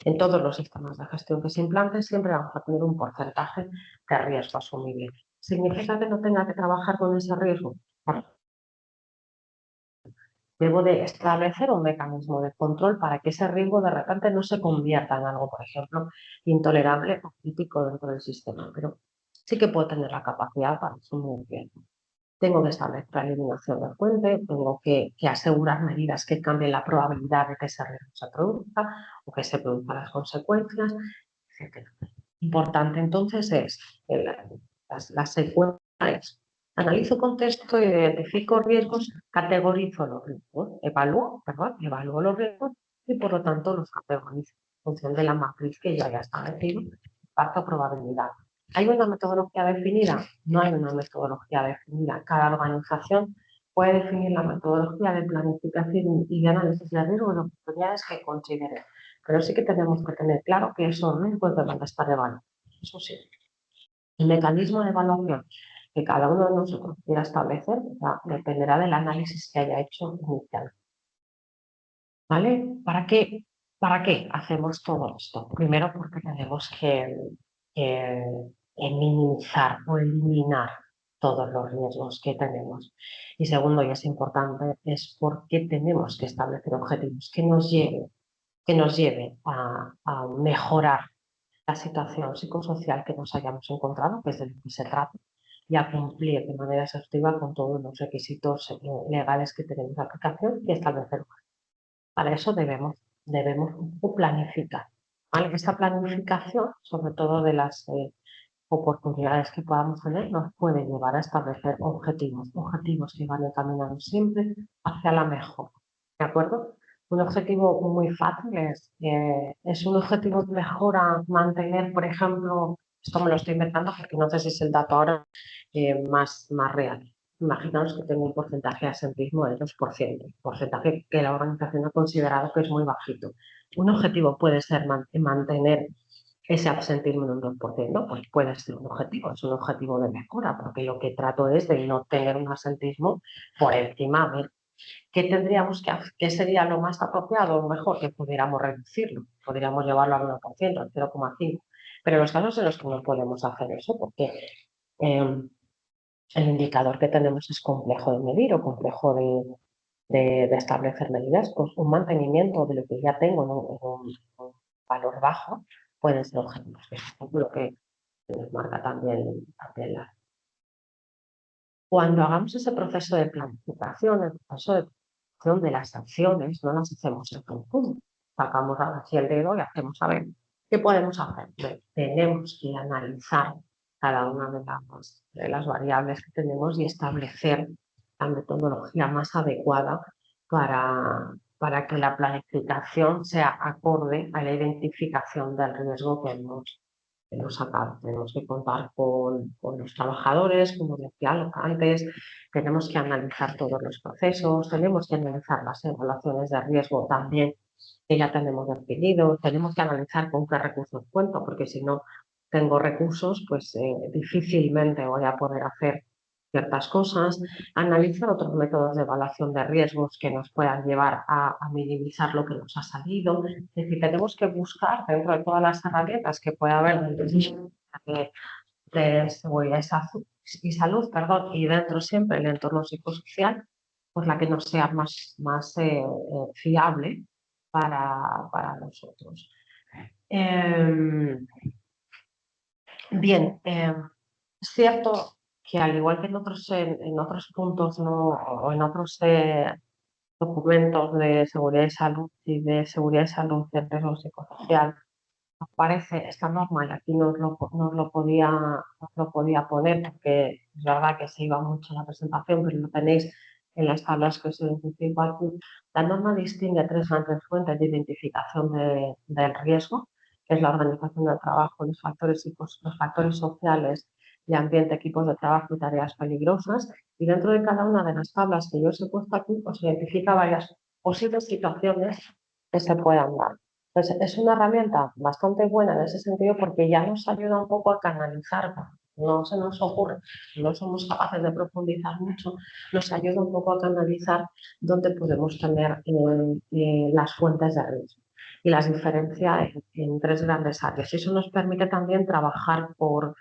En todos los sistemas de gestión que se implanten siempre vamos a tener un porcentaje de riesgo asumible. ¿Significa que no tenga que trabajar con ese riesgo? Bueno, debo de establecer un mecanismo de control para que ese riesgo de repente no se convierta en algo, por ejemplo, intolerable o crítico dentro del sistema, pero sí que puedo tener la capacidad para asumir el riesgo. Tengo que establecer la eliminación de fuente, tengo que asegurar medidas que cambien la probabilidad de que ese riesgo se produzca o que se produzcan las consecuencias, etc. Importante entonces es la secuencia es analizo contexto, identifico riesgos, categorizo los riesgos, evalúo los riesgos y por lo tanto los categorizo en función de la matriz que ya haya establecido, impacto probabilidad. ¿Hay una metodología definida? No hay una metodología definida. Cada organización puede definir la metodología de planificación y de análisis de riesgos y oportunidades que considere. Pero sí que tenemos que tener claro que esos riesgos deben de estar evaluados. Eso sí. El mecanismo de evaluación que cada uno de nosotros quiera establecer dependerá del análisis que haya hecho inicial. ¿Vale? ¿Para qué hacemos todo esto? Primero porque tenemos que minimizar o eliminar todos los riesgos que tenemos. Y segundo, y es importante, es porque tenemos que establecer objetivos que nos lleven a mejorar la situación psicosocial que nos hayamos encontrado, que es de lo que se trata, y a cumplir de manera exhaustiva con todos los requisitos legales que tenemos de aplicación y establecer. Para eso debemos planificar. ¿Vale? Esta planificación, sobre todo de las oportunidades que podamos tener, nos puede llevar a establecer objetivos que van encaminados siempre hacia la mejora. ¿De acuerdo? Un objetivo muy fácil es un objetivo de mejora mantener, por ejemplo, esto me lo estoy inventando porque no sé si es el dato ahora más real. Imaginaos que tengo un porcentaje de asentismo del 2%, porcentaje que la organización ha considerado que es muy bajito. Un objetivo puede ser mantener ese absentismo en un 2%, pues puede ser un objetivo, es un objetivo de mejora, porque lo que trato es de no tener un absentismo por encima. A ver, ¿qué tendríamos que hacer? ¿Qué sería lo más apropiado o mejor? Que pudiéramos reducirlo, podríamos llevarlo al 1%, al 0,5%, pero en los casos en los que no podemos hacer eso, porque el indicador que tenemos es complejo de medir o complejo de establecer medidas, pues un mantenimiento de lo que ya tengo en un valor bajo pueden ser objetivos, que es lo que nos marca también la. Cuando hagamos ese proceso de planificación, el proceso de planificación de las acciones, no las hacemos en conjunto. Sacamos así el dedo y hacemos a ver qué podemos hacer. Tenemos que analizar cada una de las variables que tenemos y establecer la metodología más adecuada para que la planificación sea acorde a la identificación del riesgo que hemos sacado. Tenemos que contar con los trabajadores, como decía antes, tenemos que analizar todos los procesos, tenemos que analizar las evaluaciones de riesgo también que ya tenemos definidos, tenemos que analizar con qué recursos cuento, porque si no tengo recursos, pues difícilmente voy a poder hacer ciertas cosas, analizar otros métodos de evaluación de riesgos que nos puedan llevar a minimizar lo que nos ha salido. Es decir, tenemos que buscar dentro de todas las herramientas que pueda haber dentro de seguridad y salud, perdón, y dentro siempre el entorno psicosocial, pues la que nos sea más fiable para nosotros. Bien, es cierto que al igual que en otros puntos o en otros documentos de seguridad y salud en riesgo psicosocial, aparece esta norma y aquí nos lo podía poner porque es verdad que se iba mucho en la presentación, pero lo tenéis en las tablas que os identifico aquí. La norma distingue tres grandes fuentes de identificación del riesgo, que es la organización del trabajo, los factores sociales y ambiente, equipos de trabajo y tareas peligrosas. Y dentro de cada una de las tablas que yo os he puesto aquí, os identifica varias posibles situaciones que se puedan dar. Pues es una herramienta bastante buena en ese sentido porque ya nos ayuda un poco a canalizar, no se nos ocurre, no somos capaces de profundizar mucho, nos ayuda un poco a canalizar dónde podemos tener las fuentes de riesgo y las diferencia en tres grandes áreas. Y eso nos permite también trabajar por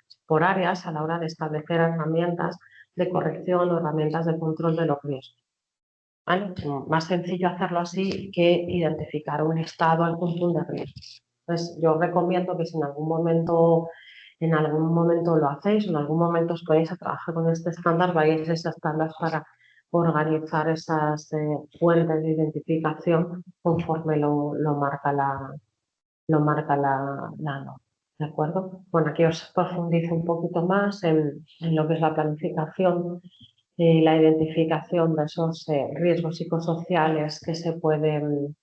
áreas a la hora de establecer herramientas de corrección o herramientas de control de los riesgos. ¿Vale? Más sencillo hacerlo así que identificar un estado al conjunto de riesgos. Entonces, yo os recomiendo que si en algún momento lo hacéis, en algún momento os podéis a trabajar con este estándar, vayáis a esas tablas para organizar esas fuentes de identificación conforme lo marca la norma. ¿De acuerdo? Bueno, aquí os profundizo un poquito más en lo que es la planificación y la identificación de esos riesgos psicosociales que se pueden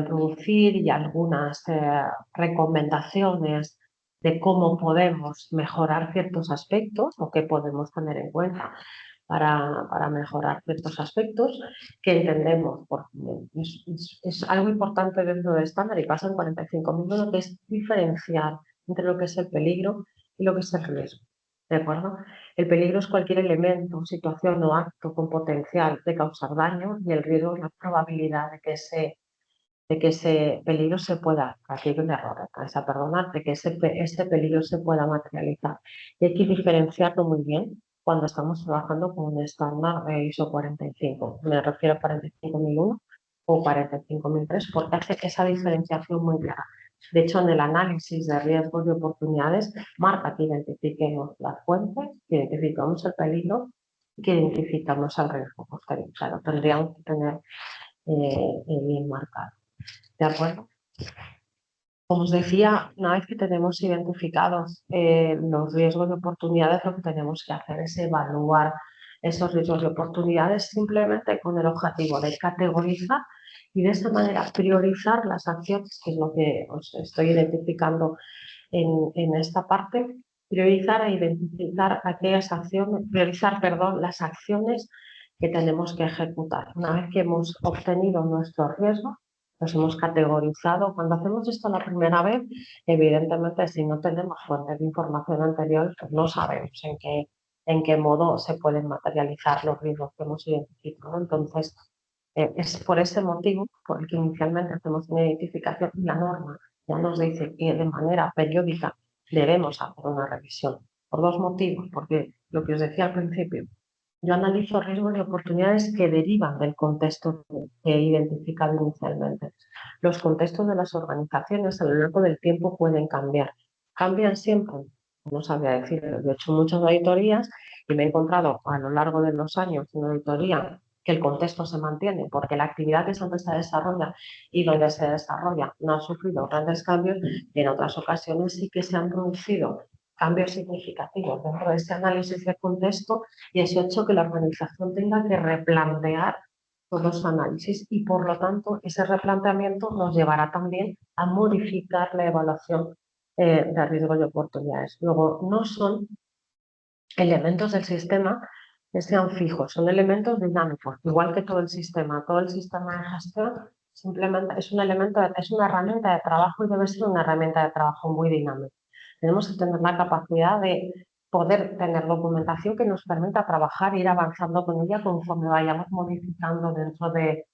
producir y algunas recomendaciones de cómo podemos mejorar ciertos aspectos o qué podemos tener en cuenta para mejorar ciertos aspectos que entendemos. Es algo importante dentro del estándar y pasa en 45 minutos, que es diferenciar entre lo que es el peligro y lo que es el riesgo. ¿De acuerdo? El peligro es cualquier elemento, situación o acto con potencial de causar daño y el riesgo es la probabilidad de que ese peligro se pueda, aquí hay un error, perdonar, de que ese peligro se pueda materializar. Y hay que diferenciarlo muy bien cuando estamos trabajando con un estándar de ISO 45. Me refiero a 45001 o 45003 porque hace esa diferenciación muy clara. De hecho, en el análisis de riesgos y oportunidades, marca que identifiquemos las fuentes, que identificamos el peligro y que identificamos el riesgo posterior. Claro, tendríamos que tener bien marcado. ¿De acuerdo? Como os decía, una vez que tenemos identificados los riesgos y oportunidades, lo que tenemos que hacer es evaluar esos riesgos y oportunidades simplemente con el objetivo de categorizar y de esa manera priorizar las acciones, que es lo que os estoy identificando en esta parte, priorizar e identificar aquellas acciones, las acciones que tenemos que ejecutar. Una vez que hemos obtenido nuestros riesgos, los hemos categorizado. Cuando hacemos esto la primera vez, evidentemente, si no tenemos fuentes de información anterior, pues no sabemos en qué modo se pueden materializar los riesgos que hemos identificado. Entonces, es por ese motivo por el que inicialmente hacemos una identificación y la norma ya nos dice que de manera periódica debemos hacer una revisión. Por dos motivos, porque lo que os decía al principio, yo analizo riesgos y oportunidades que derivan del contexto que he identificado inicialmente. Los contextos de las organizaciones a lo largo del tiempo pueden cambiar. ¿Cambian siempre? No sabría decir. Yo he hecho muchas auditorías y me he encontrado a lo largo de los años en auditoría que el contexto se mantiene porque la actividad que es donde se desarrolla y donde se desarrolla no ha sufrido grandes cambios y en otras ocasiones sí que se han producido cambios significativos dentro de ese análisis de contexto y eso ha hecho que la organización tenga que replantear todo su análisis y por lo tanto ese replanteamiento nos llevará también a modificar la evaluación de riesgos y oportunidades. Luego, no son elementos del sistema que sean fijos, son elementos dinámicos, igual que todo el sistema de gestión simplemente es un elemento, es una herramienta de trabajo y debe ser una herramienta de trabajo muy dinámica. tenemos que tener la capacidad de poder tener documentación que nos permita trabajar e ir avanzando con ella conforme vayamos modificando dentro de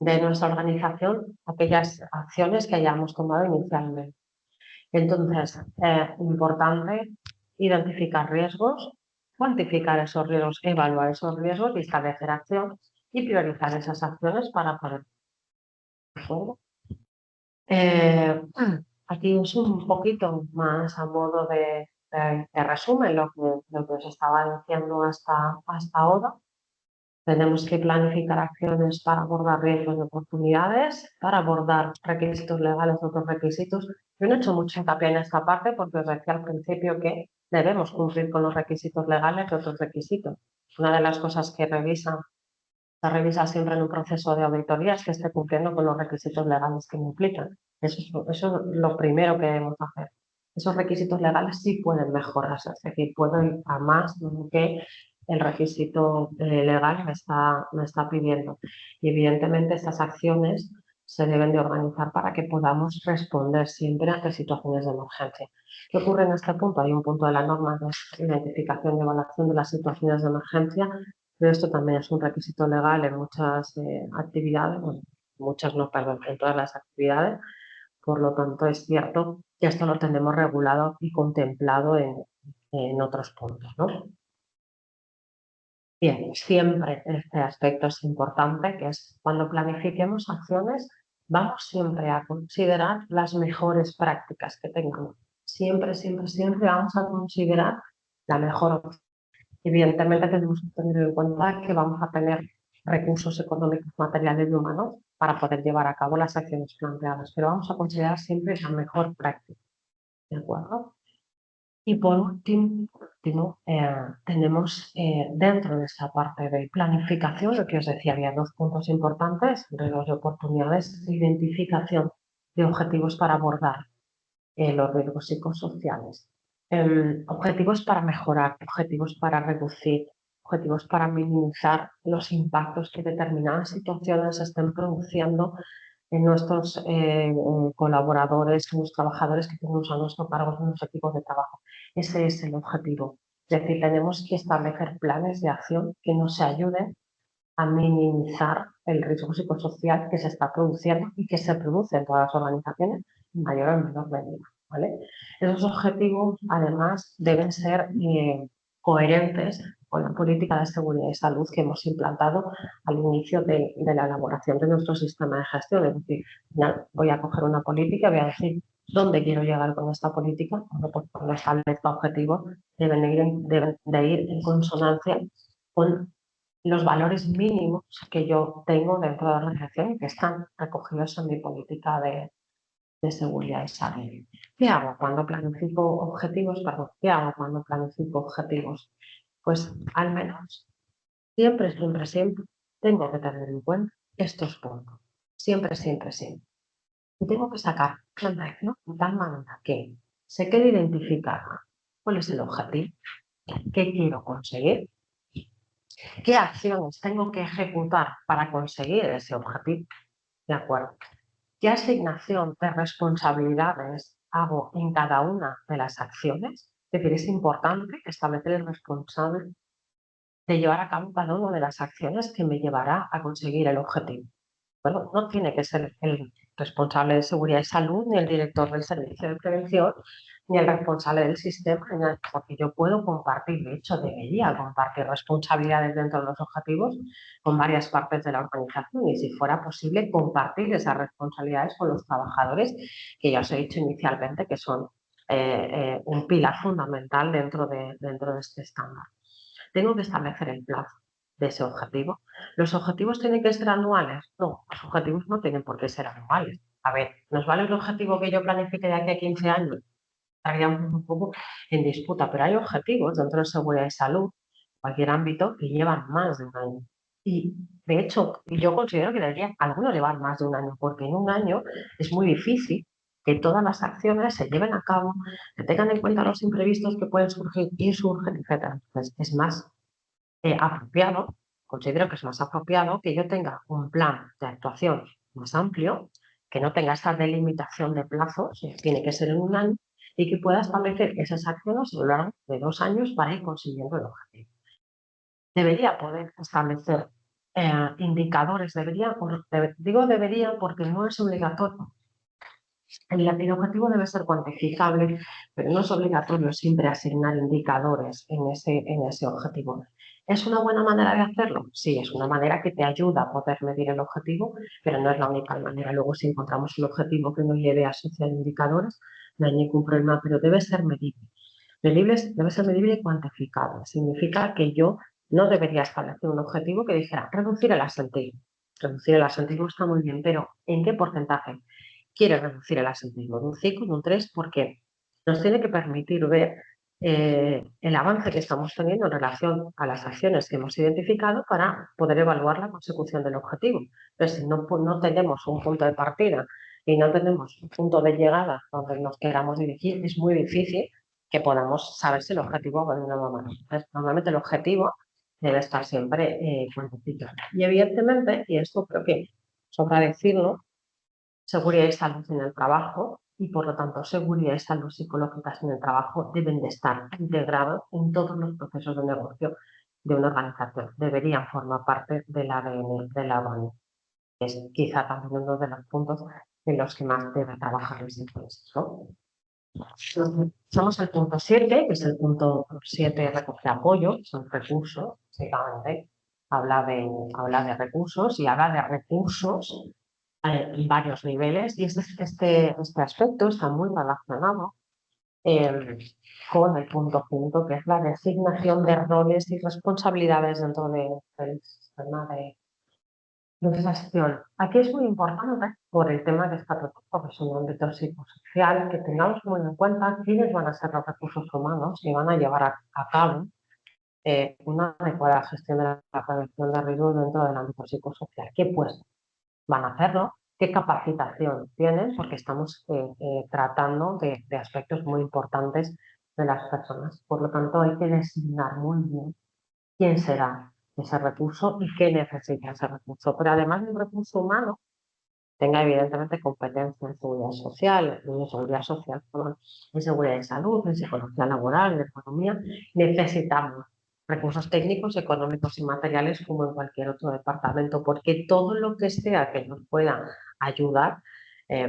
nuestra organización aquellas acciones que hayamos tomado inicialmente. Entonces, importante identificar riesgos, cuantificar esos riesgos, evaluar esos riesgos y establecer acción y priorizar esas acciones para poder. Aquí es un poquito más a modo de resumen lo que os estaba diciendo hasta ahora. Tenemos que planificar acciones para abordar riesgos y oportunidades, para abordar requisitos legales y otros requisitos. Yo no he hecho mucho hincapié en esta parte porque os decía al principio que debemos cumplir con los requisitos legales y otros requisitos. Una de las cosas que se revisa siempre en un proceso de auditoría es que esté cumpliendo con los requisitos legales que me implican. Eso es lo primero que debemos hacer. Esos requisitos legales sí pueden mejorarse, es decir, puedo ir a más de lo que el requisito legal me está pidiendo. Y evidentemente estas acciones se deben de organizar para que podamos responder siempre ante situaciones de emergencia. ¿Qué ocurre en este punto? Hay un punto de la norma que es identificación y evaluación de las situaciones de emergencia, pero esto también es un requisito legal en muchas actividades, bueno, muchas no, perdón, en todas las actividades. Por lo tanto, es cierto que esto lo tenemos regulado y contemplado en otros puntos, ¿no? Bien, siempre este aspecto es importante, que es cuando planifiquemos acciones, vamos siempre a considerar las mejores prácticas que tengamos. Siempre, siempre, siempre vamos a considerar la mejor opción. Evidentemente tenemos que tener en cuenta que vamos a tener recursos económicos, materiales y humanos para poder llevar a cabo las acciones planteadas, pero vamos a considerar siempre la mejor práctica, ¿de acuerdo? Y por último, tenemos dentro de esta parte de planificación, lo que os decía, había dos puntos importantes, riesgos y oportunidades, identificación de objetivos para abordar los riesgos psicosociales. Objetivos para mejorar, objetivos para reducir, objetivos para minimizar los impactos que determinadas situaciones estén produciendo en nuestros colaboradores, en los trabajadores que tenemos a nuestro cargo, en los equipos de trabajo. Ese es el objetivo. Es decir, tenemos que establecer planes de acción que nos ayuden a minimizar el riesgo psicosocial que se está produciendo y que se produce en todas las organizaciones en mayor o menor medida, ¿vale? Esos objetivos, además, deben ser coherentes con la política de seguridad y salud que hemos implantado al inicio de la elaboración de nuestro sistema de gestión. Es decir, ya voy a coger una política y voy a decir dónde quiero llegar con esta política. Pues cuando establezca objetivos, deben de ir en consonancia con los valores mínimos que yo tengo dentro de la organización y que están recogidos en mi política de seguridad y salud. ¿Qué hago cuando planifico objetivos? Perdón, ¿qué hago cuando planifico objetivos? Pues al menos siempre, siempre, siempre tengo que tener en cuenta estos puntos. Siempre, siempre, siempre. Y tengo que sacar plan, ¿no? De tal manera que se quede identificado cuál es el objetivo, qué quiero conseguir, qué acciones tengo que ejecutar para conseguir ese objetivo, ¿de acuerdo? ¿Qué asignación de responsabilidades hago en cada una de las acciones? Es decir, es importante establecer el responsable de llevar a cabo cada una de las acciones que me llevará a conseguir el objetivo. Bueno, no tiene que ser el responsable de seguridad y salud, ni el director del servicio de prevención, ni el responsable del sistema, porque yo puedo compartir, de hecho debería compartir responsabilidades dentro de los objetivos con varias partes de la organización y si fuera posible compartir esas responsabilidades con los trabajadores, que ya os he dicho inicialmente que son un pilar fundamental dentro de este estándar. Tengo que establecer el plazo de ese objetivo. ¿Los objetivos tienen que ser anuales? No, los objetivos no tienen por qué ser anuales. A ver, ¿nos vale el objetivo que yo planifique de aquí a 15 años? Estaríamos un poco en disputa, pero hay objetivos dentro de seguridad y salud, cualquier ámbito, que llevan más de un año. Y de hecho, yo considero que deberían algunos llevar más de un año, porque en un año es muy difícil que todas las acciones se lleven a cabo, que tengan en cuenta los imprevistos que pueden surgir y surgen, etc. Entonces, es más apropiado, considero que es más apropiado que yo tenga un plan de actuación más amplio, que no tenga esta delimitación de plazos, tiene que ser en un año, y que pueda establecer esas acciones a lo largo de 2 años para ir consiguiendo el objetivo. Debería poder establecer indicadores, digo debería porque no es obligatorio. El objetivo debe ser cuantificable, pero no es obligatorio siempre asignar indicadores en ese objetivo. ¿Es una buena manera de hacerlo? Sí, es una manera que te ayuda a poder medir el objetivo, pero no es la única manera. Luego, si encontramos un objetivo que nos lleve a asociar indicadores, no hay ningún problema, pero debe ser medible. Debe ser medible y cuantificable. Significa que yo no debería establecer un objetivo que dijera reducir el absentismo. Reducir el absentismo está muy bien, pero ¿en qué porcentaje? Quiere reducir el absentismo de un 5, de un 3, porque nos tiene que permitir ver el avance que estamos teniendo en relación a las acciones que hemos identificado para poder evaluar la consecución del objetivo. Entonces, si no tenemos un punto de partida y no tenemos un punto de llegada donde nos queramos dirigir, es muy difícil que podamos saber si el objetivo va de una manera. Entonces, normalmente el objetivo debe estar siempre cuantificado. Y evidentemente, y esto creo que sobra decirlo, seguridad y salud en el trabajo y, por lo tanto, seguridad y salud psicológicas en el trabajo deben de estar integrados en todos los procesos de negocio de una organización. Deberían formar parte del ADN de la organización. Es quizá también uno de los puntos en los que más debe trabajar las empresas, ¿no? Somos el punto 7, que es el punto 7 recoge apoyo, son recursos, básicamente. Habla de recursos y habla de recursos en varios niveles y este aspecto está muy relacionado con el punto 5, que es la designación de roles y responsabilidades dentro del sistema de gestión. Aquí es muy importante, por el tema que está tratando, porque es un ámbito psicosocial, que tengamos muy en cuenta quiénes van a ser los recursos humanos que van a llevar a cabo una adecuada gestión de la prevención de riesgos dentro del ámbito psicosocial. ¿Qué puestos van a hacerlo? ¿Qué capacitación tienen? Porque estamos tratando de aspectos muy importantes de las personas. Por lo tanto, hay que designar muy bien quién será ese recurso y qué necesita ese recurso. Pero además de un recurso humano, tenga evidentemente competencia en seguridad social, perdón, en seguridad de salud, en psicología laboral, en economía, necesitamos recursos técnicos, económicos y materiales como en cualquier otro departamento, porque todo lo que sea que nos pueda ayudar,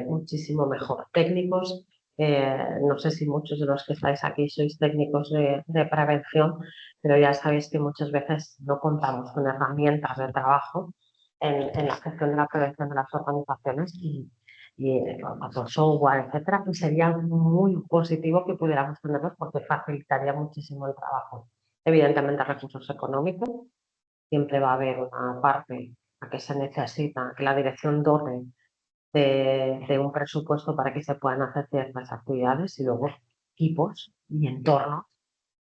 muchísimo mejor. Técnicos, no sé si muchos de los que estáis aquí sois técnicos de prevención, pero ya sabéis que muchas veces no contamos con herramientas de trabajo en la gestión de la prevención de las organizaciones y con software, etcétera, que sería muy positivo que pudiéramos tenerlos porque facilitaría muchísimo el trabajo. Evidentemente, recursos económicos, siempre va a haber una parte a que se necesita que la dirección dote de un presupuesto para que se puedan hacer ciertas actividades y luego equipos y entornos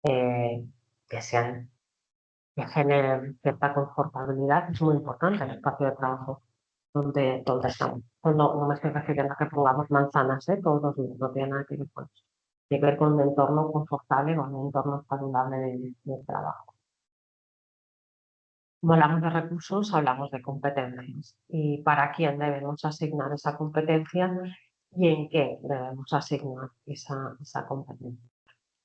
eh, que sean que generen cierta confortabilidad. Es muy importante el espacio de trabajo donde estamos. No me estoy refiriendo a que pongamos manzanas todos los días, no tiene nada que ver con eso. Tiene que ver con un entorno confortable, con un entorno saludable de trabajo. Como hablamos de recursos, hablamos de competencias. ¿Y para quién debemos asignar esa competencia y en qué debemos asignar esa competencia?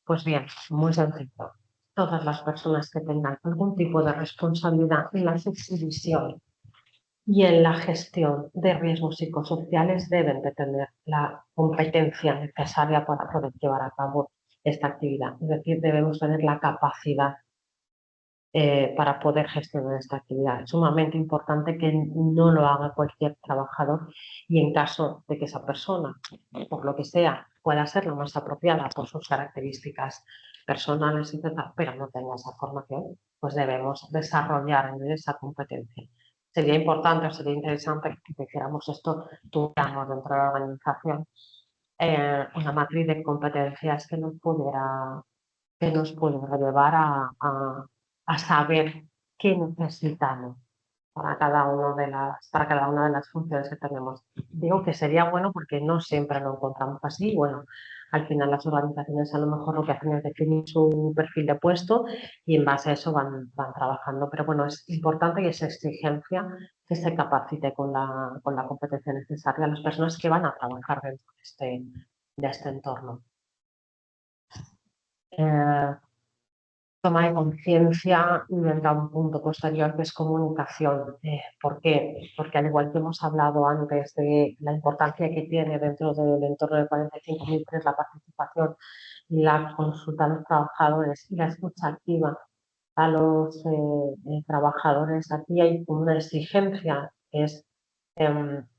Pues bien, muy sencillo. Todas las personas que tengan algún tipo de responsabilidad en la subdivisión y en la gestión de riesgos psicosociales deben de tener la competencia necesaria para poder llevar a cabo esta actividad. Es decir, debemos tener la capacidad para poder gestionar esta actividad. Es sumamente importante que no lo haga cualquier trabajador y en caso de que esa persona, por lo que sea, pueda ser la más apropiada por sus características personales, etcétera, pero no tenga esa formación, pues debemos desarrollar en él esa competencia. Sería importante o sería interesante que hiciéramos esto, tuviéramos dentro de la organización una matriz de competencias que nos pudiera llevar a saber qué necesitamos para cada una de las funciones que tenemos. Digo que sería bueno porque no siempre lo encontramos así. Bueno, al final las organizaciones a lo mejor lo que hacen es definir su perfil de puesto y en base a eso van trabajando. Pero bueno, es importante y es exigencia que se capacite con la competencia necesaria a las personas que van a trabajar dentro de este entorno. toma de conciencia y vendrá un punto posterior que es comunicación. ¿Por qué? Porque al igual que hemos hablado antes de la importancia que tiene dentro del entorno de 45.003 la participación y la consulta a los trabajadores y la escucha activa a los trabajadores, aquí hay una exigencia, que es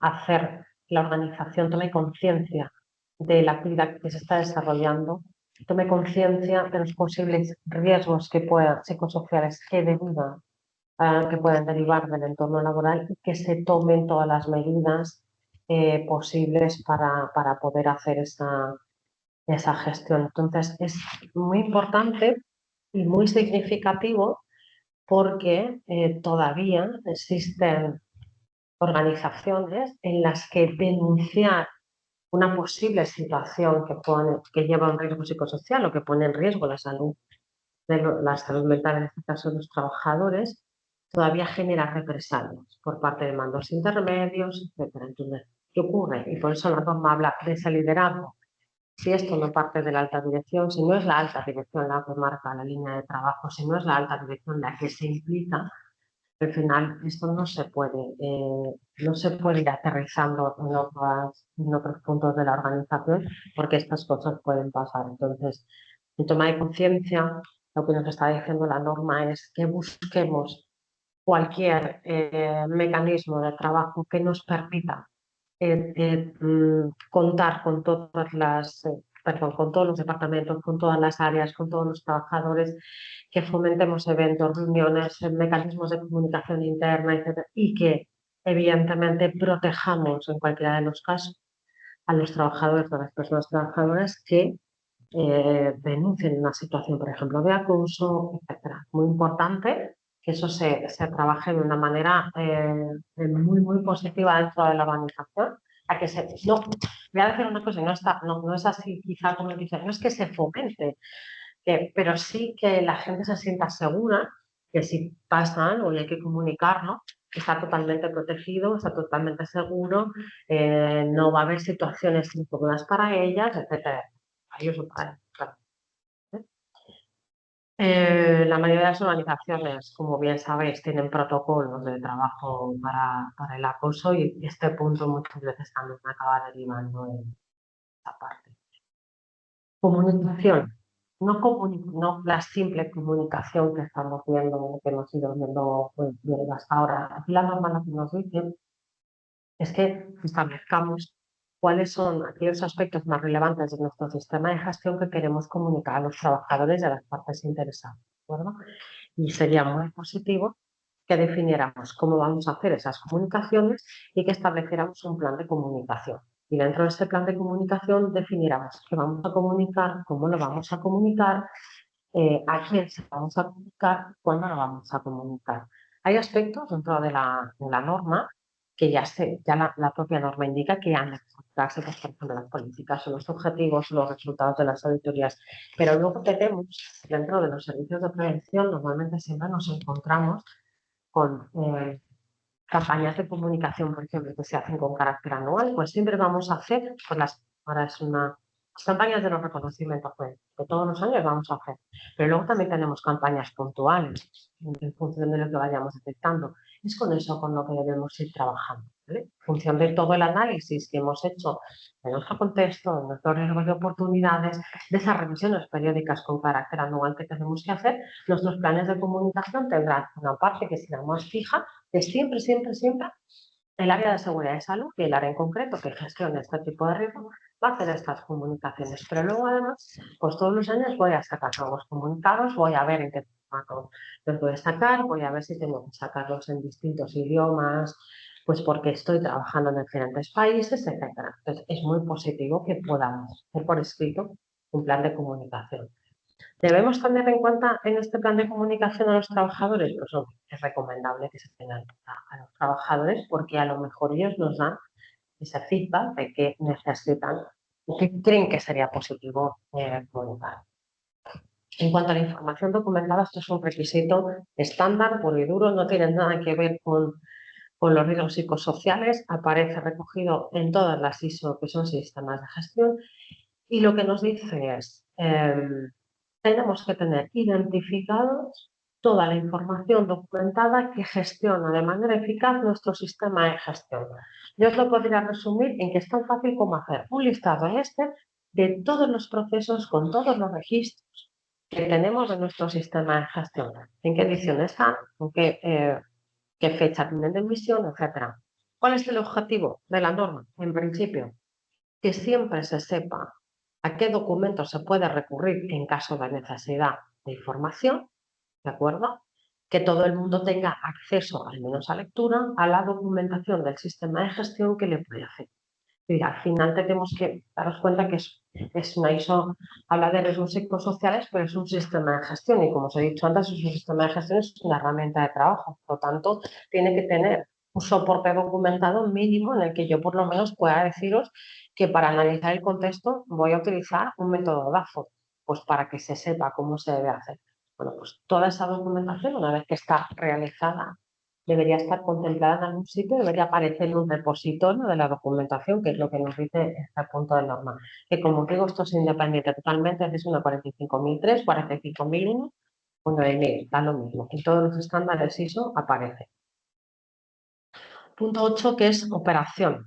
hacer la organización tome conciencia de la actividad que se está desarrollando, tome conciencia de los posibles riesgos que puedan, psicosociales que pueden derivar del entorno laboral y que se tomen todas las medidas posibles para poder hacer esa gestión. Entonces, es muy importante y muy significativo porque todavía existen organizaciones en las que denunciar una posible situación que lleva a un riesgo psicosocial o que pone en riesgo la salud mental, en este caso de los trabajadores, todavía genera represalias por parte de mandos intermedios, etcétera. Entonces, ¿qué ocurre? Y por eso la norma habla de ese liderazgo. Si esto no parte de la alta dirección, si no es la alta dirección la que marca la línea de trabajo, si no es la alta dirección la que se implica, al final esto no se puede ir aterrizando en otros puntos de la organización porque estas cosas pueden pasar. Entonces, en toma de conciencia, lo que nos está diciendo la norma es que busquemos cualquier mecanismo de trabajo que nos permita contar con con todos los departamentos, con todas las áreas, con todos los trabajadores, que fomentemos eventos, reuniones, mecanismos de comunicación interna, etcétera, y que evidentemente protejamos en cualquiera de los casos a los trabajadores, a las personas trabajadoras que denuncien una situación, por ejemplo, de acoso, etcétera. Muy importante que eso se trabaje de una manera muy positiva dentro de la organización. No, voy a decir una cosa, no es así quizá como dice, no es que se fomente, pero sí que la gente se sienta segura que si pasa algo y hay que comunicarlo, está totalmente protegido, está totalmente seguro, no va a haber situaciones incómodas para ellas, etcétera. Para ellos o para ellas, claro. La mayoría de las organizaciones, como bien sabéis, tienen protocolos de trabajo para el acoso y este punto muchas veces también acaba derivando en esta parte. Comunicación. No la simple comunicación que estamos viendo, que hemos ido viendo bien hasta ahora. Aquí la norma lo que nos dice es que establezcamos cuáles son aquellos aspectos más relevantes de nuestro sistema de gestión que queremos comunicar a los trabajadores y a las partes interesadas, ¿de acuerdo? Y sería muy positivo que definiéramos cómo vamos a hacer esas comunicaciones y que estableciéramos un plan de comunicación. Y dentro de ese plan de comunicación definiéramos qué vamos a comunicar, cómo lo vamos a comunicar, a quién se lo vamos a comunicar, cuándo lo vamos a comunicar. Hay aspectos dentro de la norma que ya la propia norma indica que han de comunicarse, pues, por ejemplo, las políticas o los objetivos, los resultados de las auditorías. Pero luego tenemos, dentro de los servicios de prevención, normalmente siempre nos encontramos con campañas de comunicación, por ejemplo, que se hacen con carácter anual, pues siempre vamos a hacer, ahora es las campañas de los reconocimientos, pues, que todos los años vamos a hacer. Pero luego también tenemos campañas puntuales, en función de lo que vayamos detectando. Es con eso con lo que debemos ir trabajando, ¿vale? En función de todo el análisis que hemos hecho en nuestro contexto, en nuestros riesgos de oportunidades, de esas revisiones periódicas con carácter anual que tenemos que hacer, nuestros planes de comunicación tendrán una parte que será más fija, que siempre el área de seguridad y salud y el área en concreto que gestiona este tipo de riesgos va a hacer estas comunicaciones. Pero luego, además, pues todos los años voy a sacar nuevos comunicados, voy a ver en qué formato los voy a sacar, voy a ver si tengo que sacarlos en distintos idiomas, pues porque estoy trabajando en diferentes países, etcétera. Entonces, es muy positivo que podamos hacer por escrito un plan de comunicación. ¿Debemos tener en cuenta en este plan de comunicación a los trabajadores? Pues no, es recomendable que se tengan en cuenta a los trabajadores porque a lo mejor ellos nos dan ese feedback de que necesitan o que creen que sería positivo comunicar. En cuanto a la información documentada, esto es un requisito estándar, puro y duro, no tiene nada que ver con los riesgos psicosociales, aparece recogido en todas las ISO, que son sistemas de gestión, y lo que nos dice es tenemos que tener identificados toda la información documentada que gestiona de manera eficaz nuestro sistema de gestión. Yo os lo podría resumir en que es tan fácil como hacer un listado en Excel de todos los procesos con todos los registros que tenemos en nuestro sistema de gestión. En qué edición están, en qué fecha tienen de emisión, etcétera. ¿Cuál es el objetivo de la norma? En principio, que siempre se sepa a qué documentos se puede recurrir en caso de necesidad de información, ¿de acuerdo? Que todo el mundo tenga acceso, al menos a lectura, a la documentación del sistema de gestión que le puede hacer. Y al final tenemos que daros cuenta que es una ISO, habla de riesgos psicosociales, pero es un sistema de gestión y como os he dicho antes, es un sistema de gestión, es una herramienta de trabajo. Por lo tanto, tiene que tener un soporte documentado mínimo en el que yo por lo menos pueda deciros que para analizar el contexto voy a utilizar un método DAFO, pues para que se sepa cómo se debe hacer. Bueno, pues toda esa documentación, una vez que está realizada, debería estar contemplada en algún sitio, debería aparecer en un repositorio de la documentación, que es lo que nos dice este punto de norma. Que como digo, esto es independiente totalmente, es una 45003, 45001 o 9000, da lo mismo. En todos los estándares ISO aparece. Punto 8, que es operación.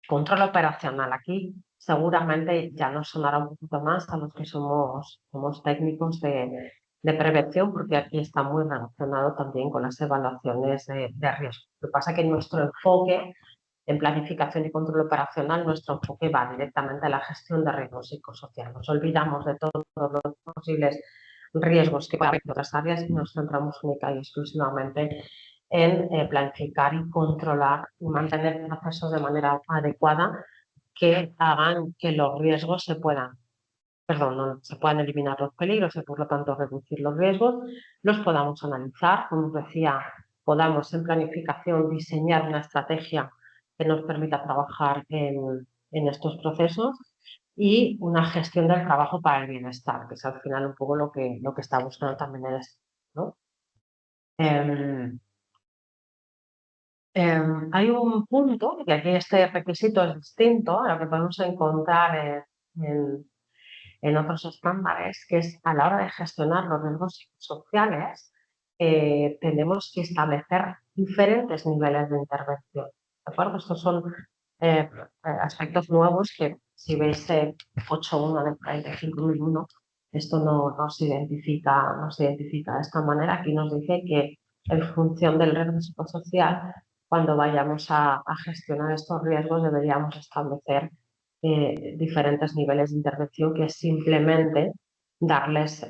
Control operacional. Aquí seguramente ya nos sonará un poquito más a los que somos técnicos de prevención, porque aquí está muy relacionado también con las evaluaciones de riesgo. Lo que pasa es que nuestro enfoque en planificación y control operacional, nuestro enfoque va directamente a la gestión de riesgos psicosociales. Nos olvidamos de todos los posibles riesgos que pueden haber en otras áreas y nos centramos única y exclusivamente en planificar y controlar y mantener procesos de manera adecuada que hagan que los riesgos se puedan eliminar los peligros y por lo tanto reducir los riesgos, los podamos analizar, como os decía, podamos en planificación diseñar una estrategia que nos permita trabajar en estos procesos y una gestión del trabajo para el bienestar, que es al final un poco lo que está buscando también el estudio, ¿no? Hay un punto, y aquí este requisito es distinto a lo que podemos encontrar en otros estándares, que es a la hora de gestionar los riesgos sociales, tenemos que establecer diferentes niveles de intervención. ¿De acuerdo? Estos son aspectos nuevos que si veis 8.1 del 45.001, esto no se identifica de esta manera. Aquí nos dice que en función del riesgo psicosocial, cuando vayamos a gestionar estos riesgos, deberíamos establecer diferentes niveles de intervención que simplemente darles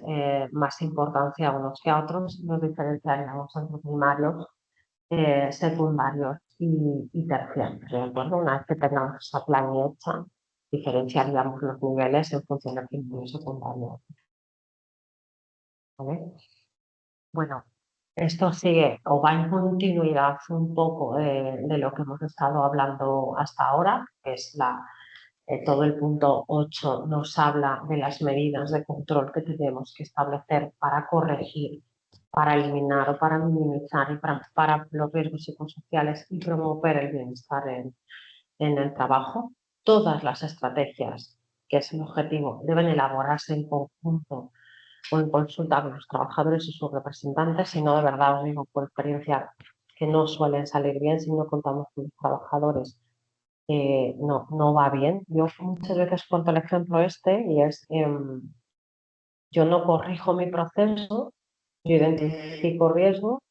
más importancia a unos que a otros, nos diferenciaríamos entre primarios, secundarios y terciarios. ¿De acuerdo? Una vez que tengamos esa planilla hecha, diferenciaríamos los niveles en función del primario y secundario. ¿Vale? Bueno, esto sigue o va en continuidad un poco de lo que hemos estado hablando hasta ahora, que es todo el punto 8 nos habla de las medidas de control que tenemos que establecer para corregir, para eliminar o para minimizar y para los riesgos psicosociales y promover el bienestar en el trabajo. Todas las estrategias, que es el objetivo, deben elaborarse en conjunto o en consulta con los trabajadores y sus representantes, si no, de verdad os digo por experiencia que no suelen salir bien si no contamos con los trabajadores. No va bien. Yo muchas veces cuento el ejemplo este y es, yo no corrijo mi proceso, yo identifico riesgo,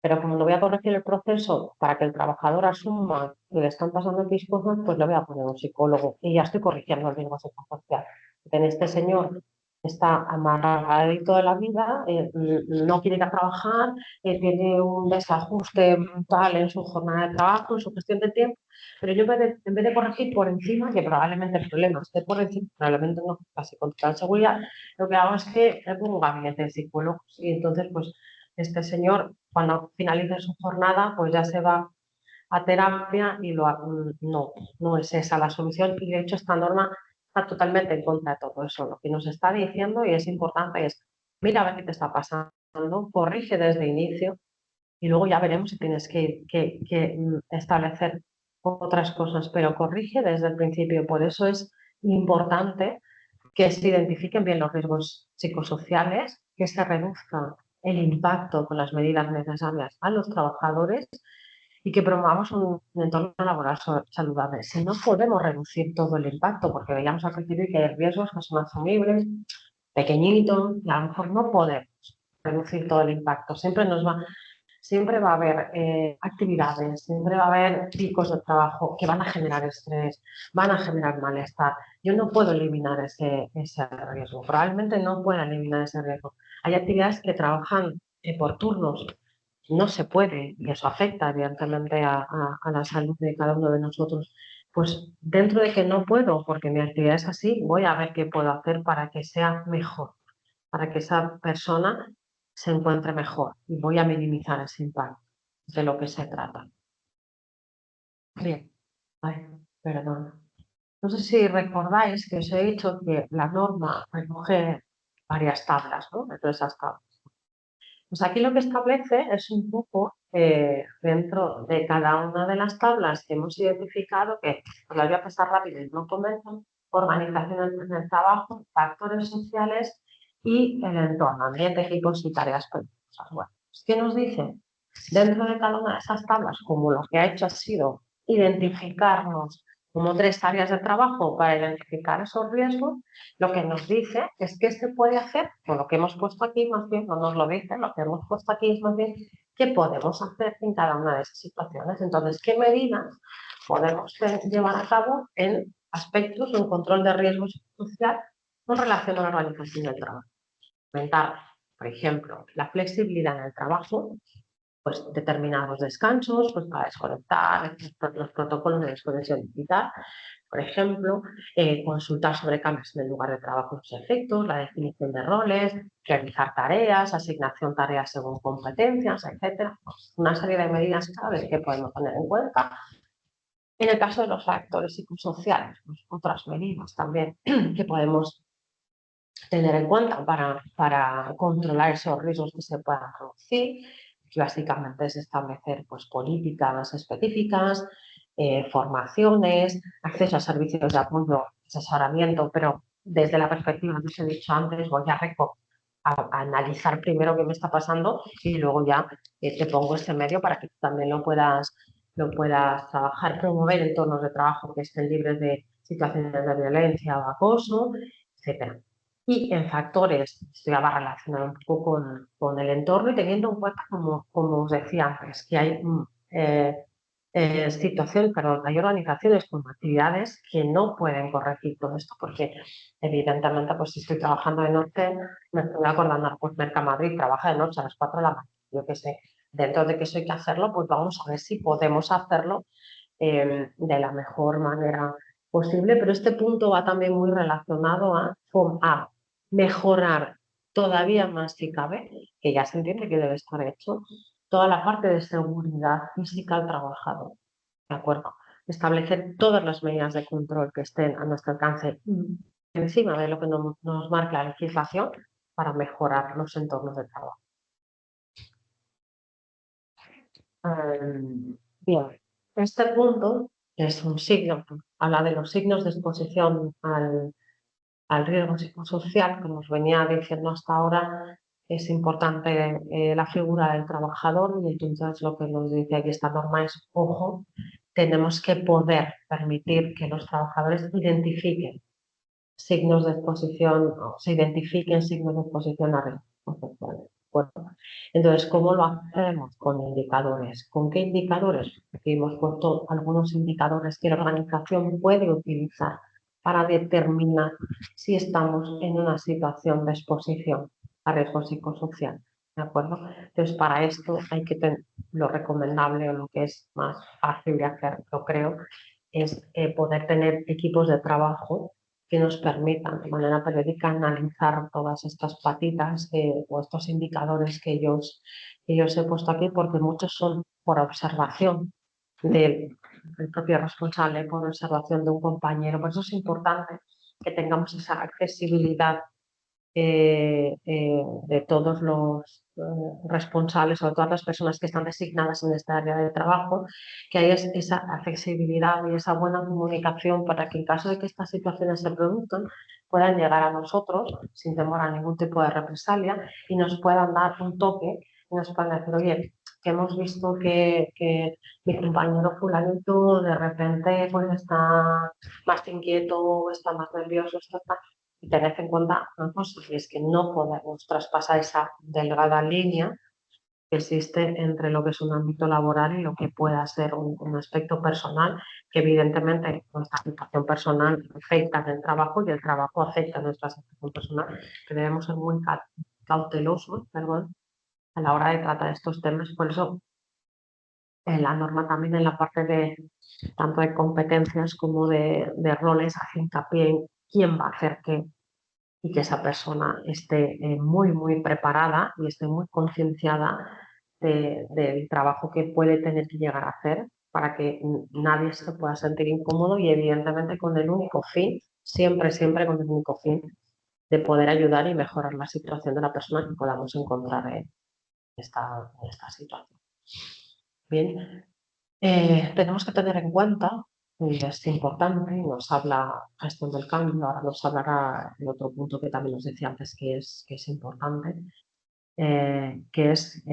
pero como no voy a corregir el proceso para que el trabajador asuma que le están pasando X cosas, pues le voy a poner un psicólogo y ya estoy corrigiendo el riesgo psicosocial. En este señor está amargadito de la vida, no quiere ir a trabajar, tiene un desajuste brutal en su jornada de trabajo, en su gestión de tiempo, pero yo en vez de corregir por encima, que probablemente el problema esté por encima, probablemente no, casi con total seguridad, lo que hago es que le pongo un gabinete de psicólogos y entonces pues este señor cuando finalice su jornada pues ya se va a terapia y no es esa la solución y de hecho esta norma está totalmente en contra de todo eso. Lo que nos está diciendo y es importante es, mira a ver qué te está pasando, corrige desde el inicio y luego ya veremos si tienes que establecer otras cosas, pero corrige desde el principio. Por eso es importante que se identifiquen bien los riesgos psicosociales, que se reduzca el impacto con las medidas necesarias a los trabajadores y que promovamos un entorno laboral saludable. Si no podemos reducir todo el impacto, porque veíamos al principio que hay riesgos que son asumibles, pequeñitos, y a lo mejor no podemos reducir todo el impacto. Siempre va a haber actividades, siempre va a haber picos de trabajo que van a generar estrés, van a generar malestar. Yo no puedo eliminar ese riesgo, probablemente no pueda eliminar ese riesgo. Hay actividades que trabajan por turnos, no se puede, y eso afecta evidentemente a la salud de cada uno de nosotros. Pues dentro de que no puedo, porque mi actividad es así, voy a ver qué puedo hacer para que sea mejor, para que esa persona se encuentre mejor y voy a minimizar ese impacto de lo que se trata. Bien, ay, perdón. No sé si recordáis que os he dicho que la norma recoge varias tablas, ¿no? Entonces, esas tablas. Pues aquí lo que establece es un poco dentro de cada una de las tablas que hemos identificado, que os las voy a pasar rápido y no comentan, organización del trabajo, factores sociales y el entorno, ambiente, equipos y tareas productivas. Bueno, pues, ¿qué nos dice? Dentro de cada una de esas tablas, como lo que ha hecho ha sido identificarnos como 3 áreas de trabajo para identificar esos riesgos, lo que nos dice es qué se puede hacer, con lo que hemos puesto aquí, más bien no nos lo dice, lo que hemos puesto aquí es más bien qué podemos hacer en cada una de esas situaciones. Entonces, ¿qué medidas podemos llevar a cabo en aspectos de un control de riesgo social con relación a la organización del trabajo? Aumentar, por ejemplo, la flexibilidad en el trabajo, pues determinados descansos, pues para desconectar, los protocolos de desconexión digital, por ejemplo, consultar sobre cambios en el lugar de trabajo y sus efectos, la definición de roles, realizar tareas, asignación tareas según competencias, etcétera. Pues una serie de medidas claves que podemos tener en cuenta. En el caso de los factores psicosociales, pues otras medidas también que podemos tener en cuenta para controlar esos riesgos que se puedan producir, que básicamente es establecer pues, políticas específicas, formaciones, acceso a servicios de apoyo, asesoramiento, pero desde la perspectiva que os he dicho antes, voy a analizar primero qué me está pasando y luego ya te pongo este medio para que tú también lo puedas trabajar, promover entornos de trabajo que estén libres de situaciones de violencia o acoso, etcétera. Y en factores, esto ya va relacionado un poco con el entorno y teniendo en cuenta, como os decía antes, que hay situaciones, perdón, hay organizaciones con actividades que no pueden corregir todo esto porque evidentemente pues si estoy trabajando de noche me estoy acordando, pues Mercamadrid trabaja de noche a las 4 de la mañana, yo qué sé, dentro de que eso hay que hacerlo, pues vamos a ver si podemos hacerlo de la mejor manera posible, pero este punto va también muy relacionado a mejorar todavía más si cabe, que ya se entiende que debe estar hecho, toda la parte de seguridad física al trabajador, ¿de acuerdo? Establecer todas las medidas de control que estén a nuestro alcance encima de lo que nos marca la legislación para mejorar los entornos de trabajo. Bien, este punto es un signo, habla de los signos de exposición al riesgo psicosocial, como os venía diciendo hasta ahora, es importante la figura del trabajador y entonces lo que nos dice aquí esta norma es, ojo, tenemos que poder permitir que los trabajadores identifiquen signos de exposición o se identifiquen signos de exposición a riesgos psicosociales. Bueno, entonces, ¿cómo lo hacemos? Con indicadores. ¿Con qué indicadores? Aquí hemos puesto algunos indicadores que la organización puede utilizar para determinar si estamos en una situación de exposición a riesgo psicosocial. ¿De acuerdo? Entonces, para esto hay que tener lo recomendable o lo que es más fácil de hacer, yo creo, es poder tener equipos de trabajo que nos permitan de manera periódica analizar todas estas patitas o estos indicadores que yo os he puesto aquí, porque muchos son por observación del propio responsable, por observación de un compañero. Por eso es importante que tengamos esa accesibilidad de todos los responsables o de todas las personas que están designadas en esta área de trabajo, que haya esa accesibilidad y esa buena comunicación para que en caso de que estas situaciones se produzcan, puedan llegar a nosotros sin temor a ningún tipo de represalia y nos puedan dar un toque y nos puedan decir, oye, que hemos visto que mi compañero fulanito de repente pues está más inquieto, está más nervioso, está. Y tened en cuenta una cosa, y es que no podemos traspasar esa delgada línea que existe entre lo que es un ámbito laboral y lo que pueda ser un aspecto personal, que evidentemente nuestra situación personal afecta en el trabajo y el trabajo afecta a nuestra situación personal, que debemos ser muy cautelosos, perdón, a la hora de tratar estos temas. Por eso la norma también en la parte de tanto de competencias como de roles hace hincapié en quién va a hacer qué y que esa persona esté muy, muy preparada y esté muy concienciada del trabajo que puede tener que llegar a hacer para que nadie se pueda sentir incómodo y evidentemente con el único fin, siempre, siempre con el único fin de poder ayudar y mejorar la situación de la persona que podamos encontrar en esta situación. Bien, tenemos que tener en cuenta, y es importante, y nos habla gestión del cambio, ahora nos hablará el otro punto que también nos decía antes que es importante, que es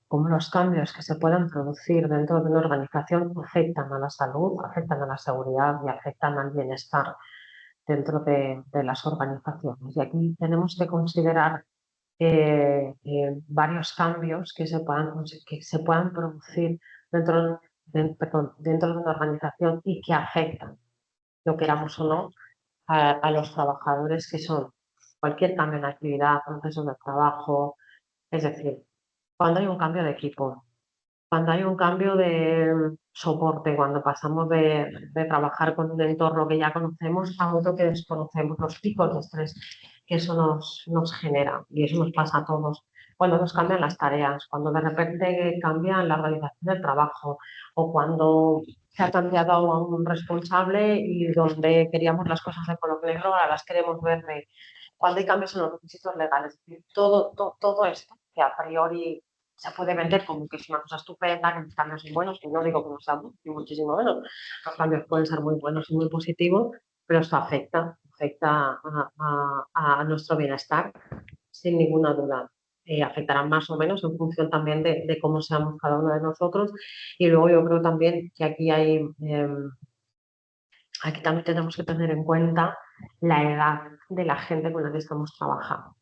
cómo los cambios que se pueden producir dentro de una organización afectan a la salud, afectan a la seguridad y afectan al bienestar dentro de las organizaciones. Y aquí tenemos que considerar varios cambios que se puedan producir dentro, dentro de una organización y que afectan, lo queramos o no, a los trabajadores, que son cualquier cambio en actividad, procesos de trabajo, es decir, cuando hay un cambio de equipo, cuando hay un cambio de soporte, cuando pasamos de trabajar con un entorno que ya conocemos a otro que desconocemos, los picos de estrés que eso nos genera, y eso nos pasa a todos. Cuando nos cambian las tareas, cuando de repente cambian la organización del trabajo, o cuando se ha cambiado a un responsable y donde queríamos las cosas de color negro, ahora las queremos verde. Cuando hay cambios en los requisitos legales, es decir, todo esto que a priori se puede vender como que es una cosa estupenda, que los cambios son buenos, y no digo que no sean ni muchísimo menos. Los cambios pueden ser muy buenos y muy positivos, pero esto afecta a nuestro bienestar sin ninguna duda. Afectarán más o menos en función también de cómo seamos cada uno de nosotros. Y luego yo creo también que aquí también tenemos que tener en cuenta la edad de la gente con la que estamos trabajando.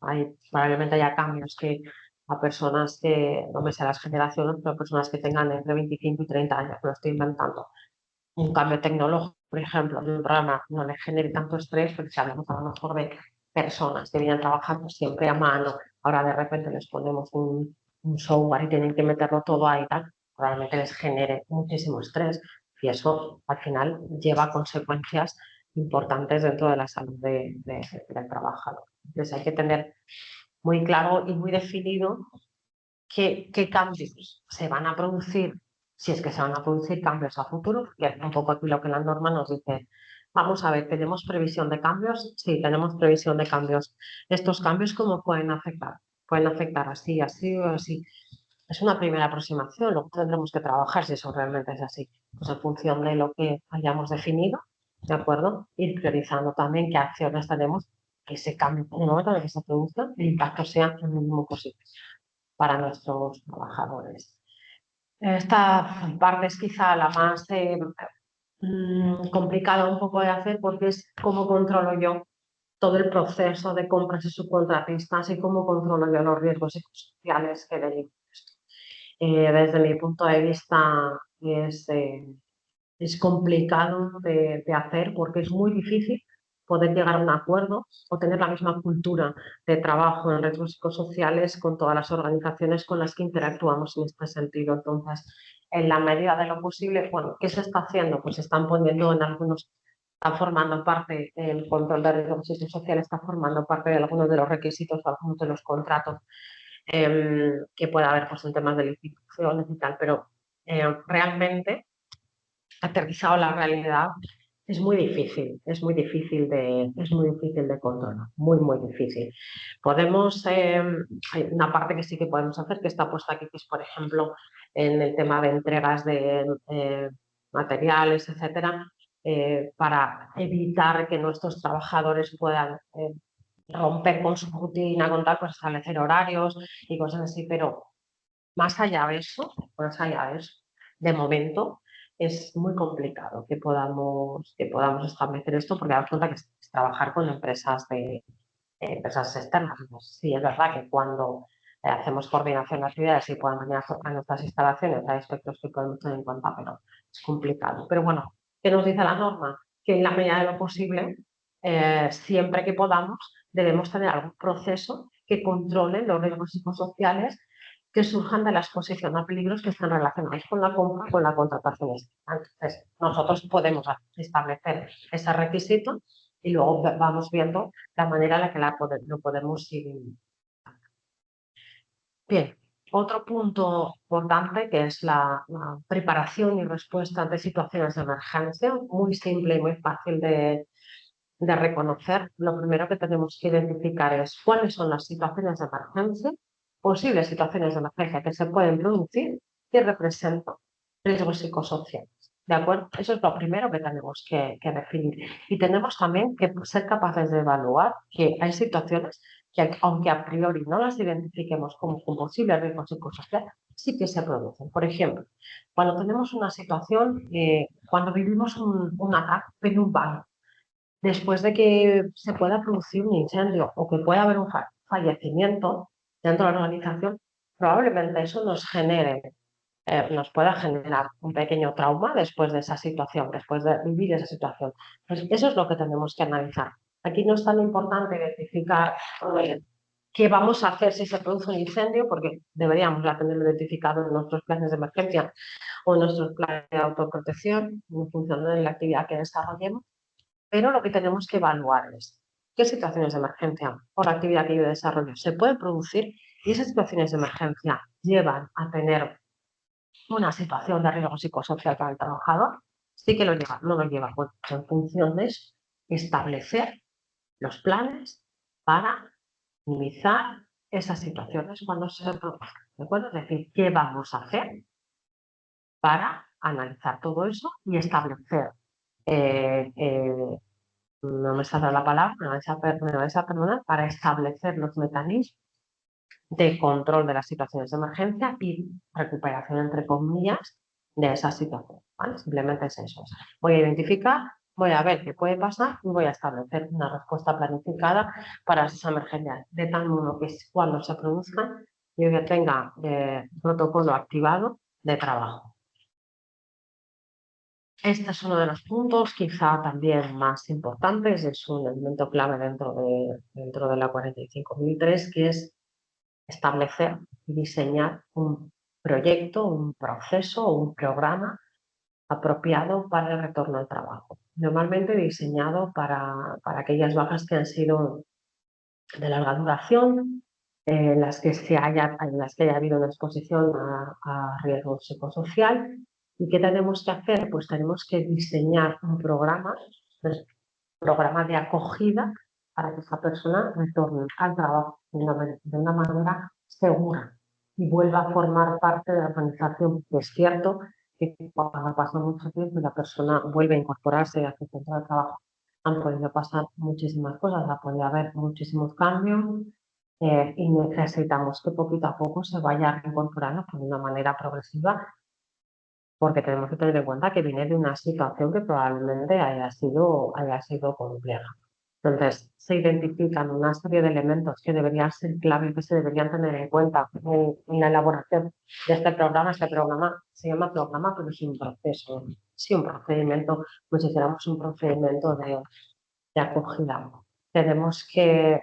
Probablemente haya cambios que a personas que, no me sé las generaciones, pero personas que tengan entre 25 y 30 años, me lo estoy inventando. Un cambio tecnológico, por ejemplo, de un programa no les genere tanto estrés, porque si hablamos a lo mejor de personas que vienen trabajando siempre a mano, ahora de repente les ponemos un software y tienen que meterlo todo ahí, tal, probablemente les genere muchísimo estrés y eso al final lleva a consecuencias importantes dentro de la salud del trabajador. Entonces hay que tener muy claro y muy definido qué cambios se van a producir, si es que se van a producir cambios a futuro, que es un poco aquí lo que la norma nos dice. Vamos a ver, ¿tenemos previsión de cambios? Sí, tenemos previsión de cambios. ¿Estos cambios cómo pueden afectar? Pueden afectar así, así o así. Es una primera aproximación, luego tendremos que trabajar si eso realmente es así. Pues en función de lo que hayamos definido, ¿de acuerdo? Ir priorizando también qué acciones tenemos, que ese cambio, en el momento en el que se produzca, el impacto sea el mínimo posible para nuestros trabajadores. Esta parte es quizá la más complicada un poco de hacer porque es cómo controlo yo todo el proceso de compras y subcontratistas y cómo controlo yo los riesgos psicosociales que derivan de esto. Desde mi punto de vista es complicado de hacer porque es muy difícil poder llegar a un acuerdo o tener la misma cultura de trabajo en riesgos psicosociales con todas las organizaciones con las que interactuamos en este sentido. Entonces, en la medida de lo posible, bueno, ¿qué se está haciendo? Pues se están poniendo en algunos, está formando parte, el control de riesgos psicosociales está formando parte de algunos de los requisitos, algunos de los contratos que pueda haber pues, en temas de licitaciones y tal, pero realmente aterrizado a la realidad es muy difícil, es muy difícil de controlar, muy, muy difícil. Podemos, hay una parte que sí que podemos hacer, que está puesta aquí, que es, por ejemplo, en el tema de entregas de materiales, etcétera, para evitar que nuestros trabajadores puedan romper con su rutina, con tal, pues establecer horarios y cosas así, pero más allá de eso, de momento es muy complicado que podamos establecer esto porque da cuenta que es trabajar con empresas externas. Pues sí, es verdad que cuando hacemos coordinación de actividades y puedan venir a nuestras instalaciones, hay aspectos que podemos tener en cuenta, pero es complicado. Pero bueno, ¿qué nos dice la norma? Que en la medida de lo posible, siempre que podamos, debemos tener algún proceso que controle los riesgos psicosociales que surjan de la exposición a peligros que están relacionados con la compra, con la contratación externa. Entonces, nosotros podemos establecer ese requisito y luego vamos viendo la manera en la que lo podemos ir. Bien, otro punto importante que es la preparación y respuesta ante situaciones de emergencia, muy simple y muy fácil de reconocer. Lo primero que tenemos que identificar es cuáles son las situaciones de emergencia, posibles situaciones de emergencia que se pueden producir y representan riesgos psicosociales. ¿De acuerdo? Eso es lo primero que tenemos que definir. Y tenemos también que ser capaces de evaluar que hay situaciones que, aunque a priori no las identifiquemos como posibles riesgos psicosociales, sí que se producen. Por ejemplo, cuando tenemos una situación, cuando vivimos un ataque en un banco, después de que se pueda producir un incendio o que pueda haber un fallecimiento dentro de la organización, probablemente eso nos pueda generar un pequeño trauma después de esa situación, después de vivir esa situación. Pues eso es lo que tenemos que analizar. Aquí no es tan importante identificar qué vamos a hacer si se produce un incendio, porque deberíamos ya tenerlo identificado en nuestros planes de emergencia o en nuestros planes de autoprotección, en función de la actividad que desarrollemos. Pero lo que tenemos que evaluar es qué situaciones de emergencia por la actividad que yo desarrollo se pueden producir y esas situaciones de emergencia llevan a tener una situación de riesgo psicosocial para el trabajador. Sí que lo lleva, no lo lleva. Pues en función de eso, establecer los planes para minimizar esas situaciones cuando se produzcan. ¿De acuerdo? Es decir, ¿qué vamos a hacer para analizar todo eso y establecer no me sale la palabra, me vais a perdonar, para establecer los mecanismos de control de las situaciones de emergencia y recuperación, entre comillas, de esas situaciones, ¿vale? Simplemente es eso. Voy a identificar, voy a ver qué puede pasar y voy a establecer una respuesta planificada para esas emergencias, de tal modo que cuando se produzcan yo ya tenga protocolo activado de trabajo. Este es uno de los puntos, quizá también más importantes, es un elemento clave dentro de la 45003, que es establecer y diseñar un proyecto, un proceso o un programa apropiado para el retorno al trabajo. Normalmente diseñado para aquellas bajas que han sido de larga duración, en las que haya habido una exposición a riesgo psicosocial. ¿Y qué tenemos que hacer? Pues tenemos que diseñar un programa de acogida para que esa persona retorne al trabajo de una manera segura y vuelva a formar parte de la organización. Es cierto que cuando pasa mucho tiempo y la persona vuelve a incorporarse a su centro de trabajo, han podido pasar muchísimas cosas, ha podido haber muchísimos cambios y necesitamos que poquito a poco se vaya reincorporando de una manera progresiva, porque tenemos que tener en cuenta que viene de una situación que probablemente haya sido compleja. Entonces, se identifican una serie de elementos que deberían ser clave, que se deberían tener en cuenta en la elaboración de este programa. Este programa se llama programa, pero es un proceso, sí, un procedimiento, pues hiciéramos un procedimiento de acogida. Tenemos que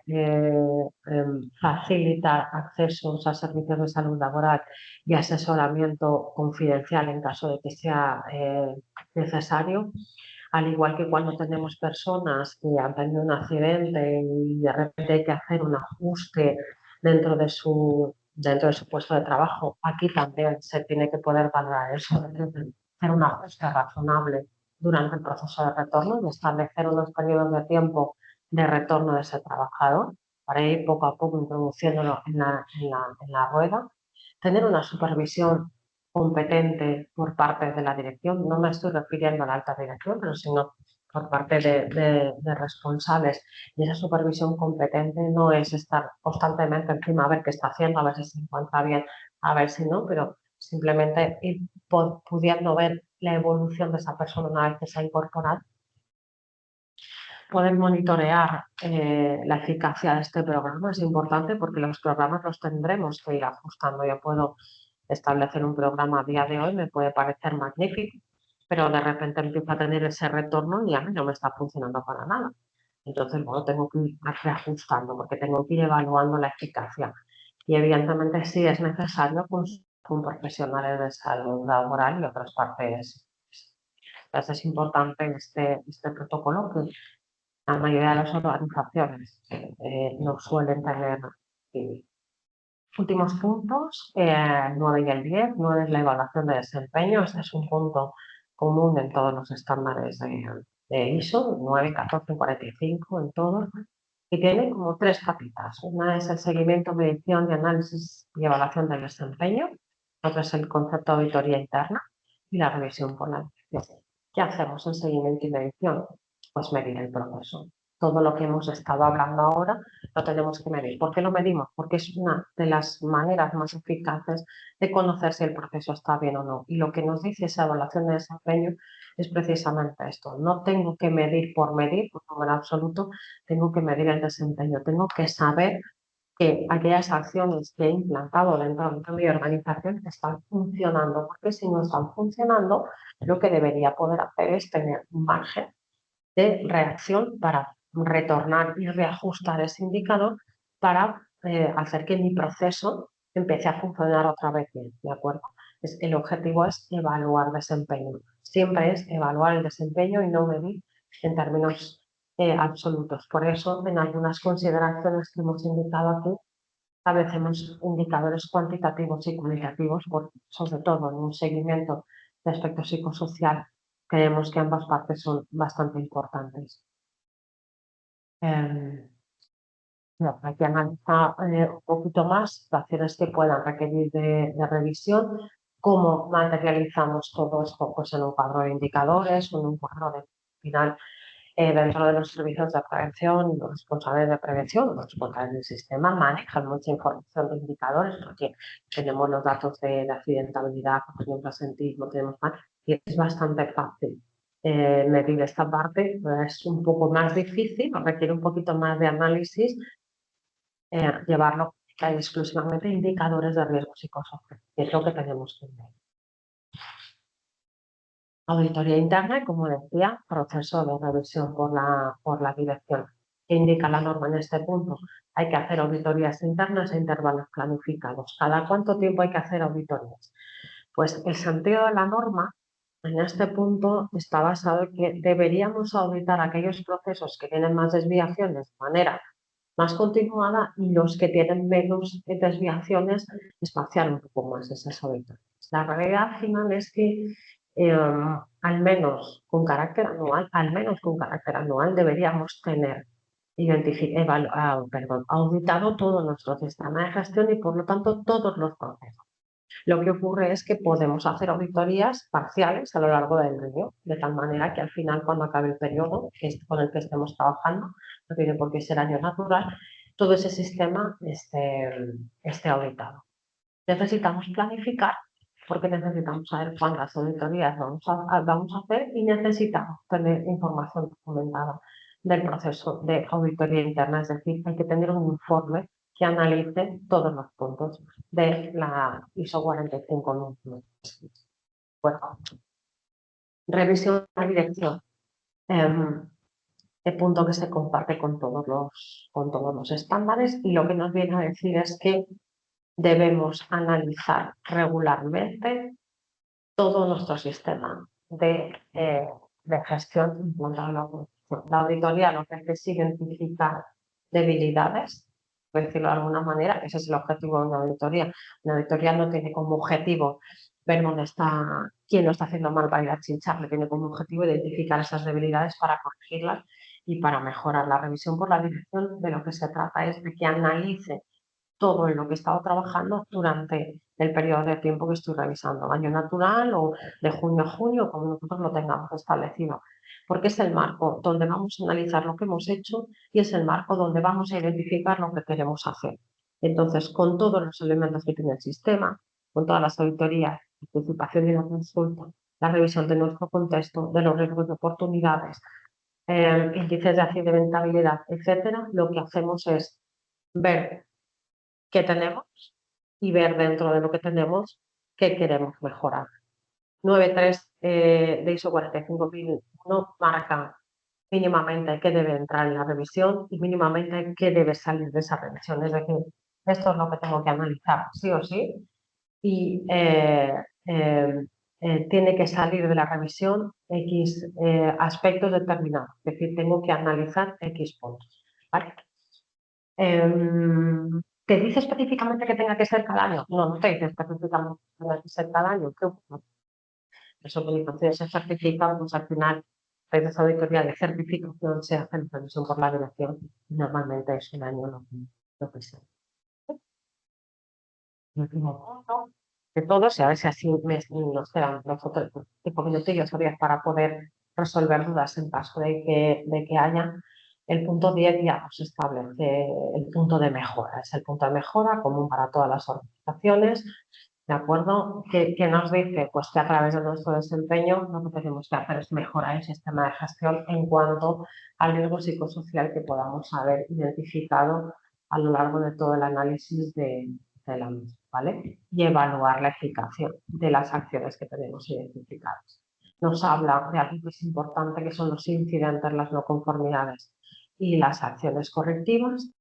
facilitar accesos a servicios de salud laboral y asesoramiento confidencial en caso de que sea necesario, al igual que cuando tenemos personas que han tenido un accidente y de repente hay que hacer un ajuste dentro de su puesto de trabajo. Aquí también se tiene que poder valorar eso, hacer un ajuste razonable durante el proceso de retorno y establecer unos periodos de tiempo de retorno de ese trabajador para ir poco a poco introduciéndolo en la rueda. Tener una supervisión competente por parte de la dirección. No me estoy refiriendo a la alta dirección, pero sino por parte de responsables. Y esa supervisión competente no es estar constantemente encima a ver qué está haciendo, a ver si se encuentra bien, a ver si no, pero simplemente ir pudiendo ver la evolución de esa persona una vez que se ha incorporado. Poder monitorear la eficacia de este programa es importante porque los programas los tendremos que ir ajustando. Yo puedo establecer un programa a día de hoy, me puede parecer magnífico, pero de repente empiezo a tener ese retorno y a mí no me está funcionando para nada. Entonces, bueno, tengo que ir reajustando porque tengo que ir evaluando la eficacia. Y evidentemente sí es necesario consultar con profesionales de salud laboral y otras partes. Entonces es importante este protocolo que la mayoría de las organizaciones no suelen tener. Últimos puntos, 9 y el 10. 9 es la evaluación de desempeño. Este es un punto común en todos los estándares de ISO, 9, 14, 45 en todos. Y tiene como tres capitas. Una es el seguimiento, medición y análisis y evaluación del desempeño. Otra es el concepto de auditoría interna y la revisión por la dirección. ¿Qué hacemos en seguimiento y medición? Pues medir el proceso. Todo lo que hemos estado hablando ahora lo tenemos que medir. ¿Por qué lo medimos? Porque es una de las maneras más eficaces de conocer si el proceso está bien o no. Y lo que nos dice esa evaluación de desempeño es precisamente esto. No tengo que medir por medir, por número absoluto, tengo que medir el desempeño. Tengo que saber que aquellas acciones que he implantado dentro de mi organización están funcionando, porque si no están funcionando, lo que debería poder hacer es tener un margen de reacción para retornar y reajustar ese indicador para hacer que mi proceso empiece a funcionar otra vez bien, ¿de acuerdo? El objetivo es evaluar desempeño. Siempre es evaluar el desempeño y no medir en términos absolutos. Por eso, en algunas consideraciones que hemos indicado aquí, establecemos indicadores cuantitativos y cualitativos, sobre todo en un seguimiento de aspecto psicosocial. Creemos que ambas partes son bastante importantes. Hay que analizar un poquito más situaciones que puedan requerir de revisión, cómo materializamos todo esto pues, en un cuadro de indicadores o en un cuadro de final dentro de los servicios de prevención. Los responsables de prevención, los responsables del sistema manejan mucha información de indicadores porque tenemos los datos de accidentabilidad, tenemos asentismo, tenemos y es bastante fácil medir esta parte. Es un poco más difícil, requiere un poquito más de análisis llevarlo exclusivamente a indicadores de riesgo psicosocial, que es lo que tenemos que ver. Auditoría interna, como decía, proceso de revisión por la dirección. ¿Qué indica la norma en este punto? Hay que hacer auditorías internas a intervalos planificados. ¿Cada cuánto tiempo hay que hacer auditorías? Pues el sentido de la norma en este punto está basado en que deberíamos auditar aquellos procesos que tienen más desviaciones de manera más continuada y los que tienen menos desviaciones espaciar un poco más esas auditorías. La realidad final es que al menos con carácter anual deberíamos tener auditado todo nuestro sistema de gestión y por lo tanto todos los procesos. Lo que ocurre es que podemos hacer auditorías parciales a lo largo del año, de tal manera que al final, cuando acabe el periodo con el que estemos trabajando, no tiene por qué ser año natural, todo ese sistema esté auditado. Necesitamos planificar porque necesitamos saber cuántas auditorías vamos a hacer y necesitamos tener información documentada del proceso de auditoría interna, es decir, hay que tener un informe que analice todos los puntos de la ISO 45001. Bueno, revisión de la dirección, el punto que se comparte con todos los estándares, y lo que nos viene a decir es que debemos analizar regularmente todo nuestro sistema de gestión implantado en la organización. La auditoría lo que hace es identificar debilidades, por decirlo de alguna manera. Ese es el objetivo de una auditoría. Una auditoría no tiene como objetivo ver dónde está, quién lo está haciendo mal para ir a chinchar, tiene como objetivo identificar esas debilidades para corregirlas y para mejorar. La revisión por la dirección de lo que se trata es de que analice todo en lo que he estado trabajando durante el periodo de tiempo que estoy revisando, año natural o de junio a junio, como nosotros lo tengamos establecido, porque es el marco donde vamos a analizar lo que hemos hecho y es el marco donde vamos a identificar lo que queremos hacer. Entonces, con todos los elementos que tiene el sistema, con todas las auditorías, la participación y la consulta, la revisión de nuestro contexto, de los riesgos de oportunidades, índices de accidentabilidad, etcétera, lo que hacemos es ver qué tenemos y ver dentro de lo que tenemos qué queremos mejorar. 9.3 de ISO 45001 marca mínimamente qué debe entrar en la revisión y mínimamente qué debe salir de esa revisión. Es decir, esto es lo que tengo que analizar sí o sí y tiene que salir de la revisión X aspectos determinados. Es decir, tengo que analizar X puntos. ¿Vale? ¿Te dice específicamente que tenga que ser cada año? No, no te dice específicamente que tenga que ser cada año. ¿Qué ocurre? Las organizaciones se certifican, pues al final, la auditoría de certificación se hace en revisión por la dirección y normalmente es un año lo que sea. El último punto de todos, y a ver si así nos quedan los otros 5 minutillos o 10 para poder resolver dudas en caso de que haya. El punto 10 ya nos establece el punto de mejora. Es el punto de mejora común para todas las organizaciones, ¿de acuerdo? Que nos dice pues, que a través de nuestro desempeño lo que tenemos que hacer es mejorar el sistema de gestión en cuanto al riesgo psicosocial que podamos haber identificado a lo largo de todo el análisis de la misma, ¿vale? Y evaluar la eficacia de las acciones que tenemos identificadas. Nos habla de algo que es importante, que son los incidentes, las no conformidades y las acciones correctivas.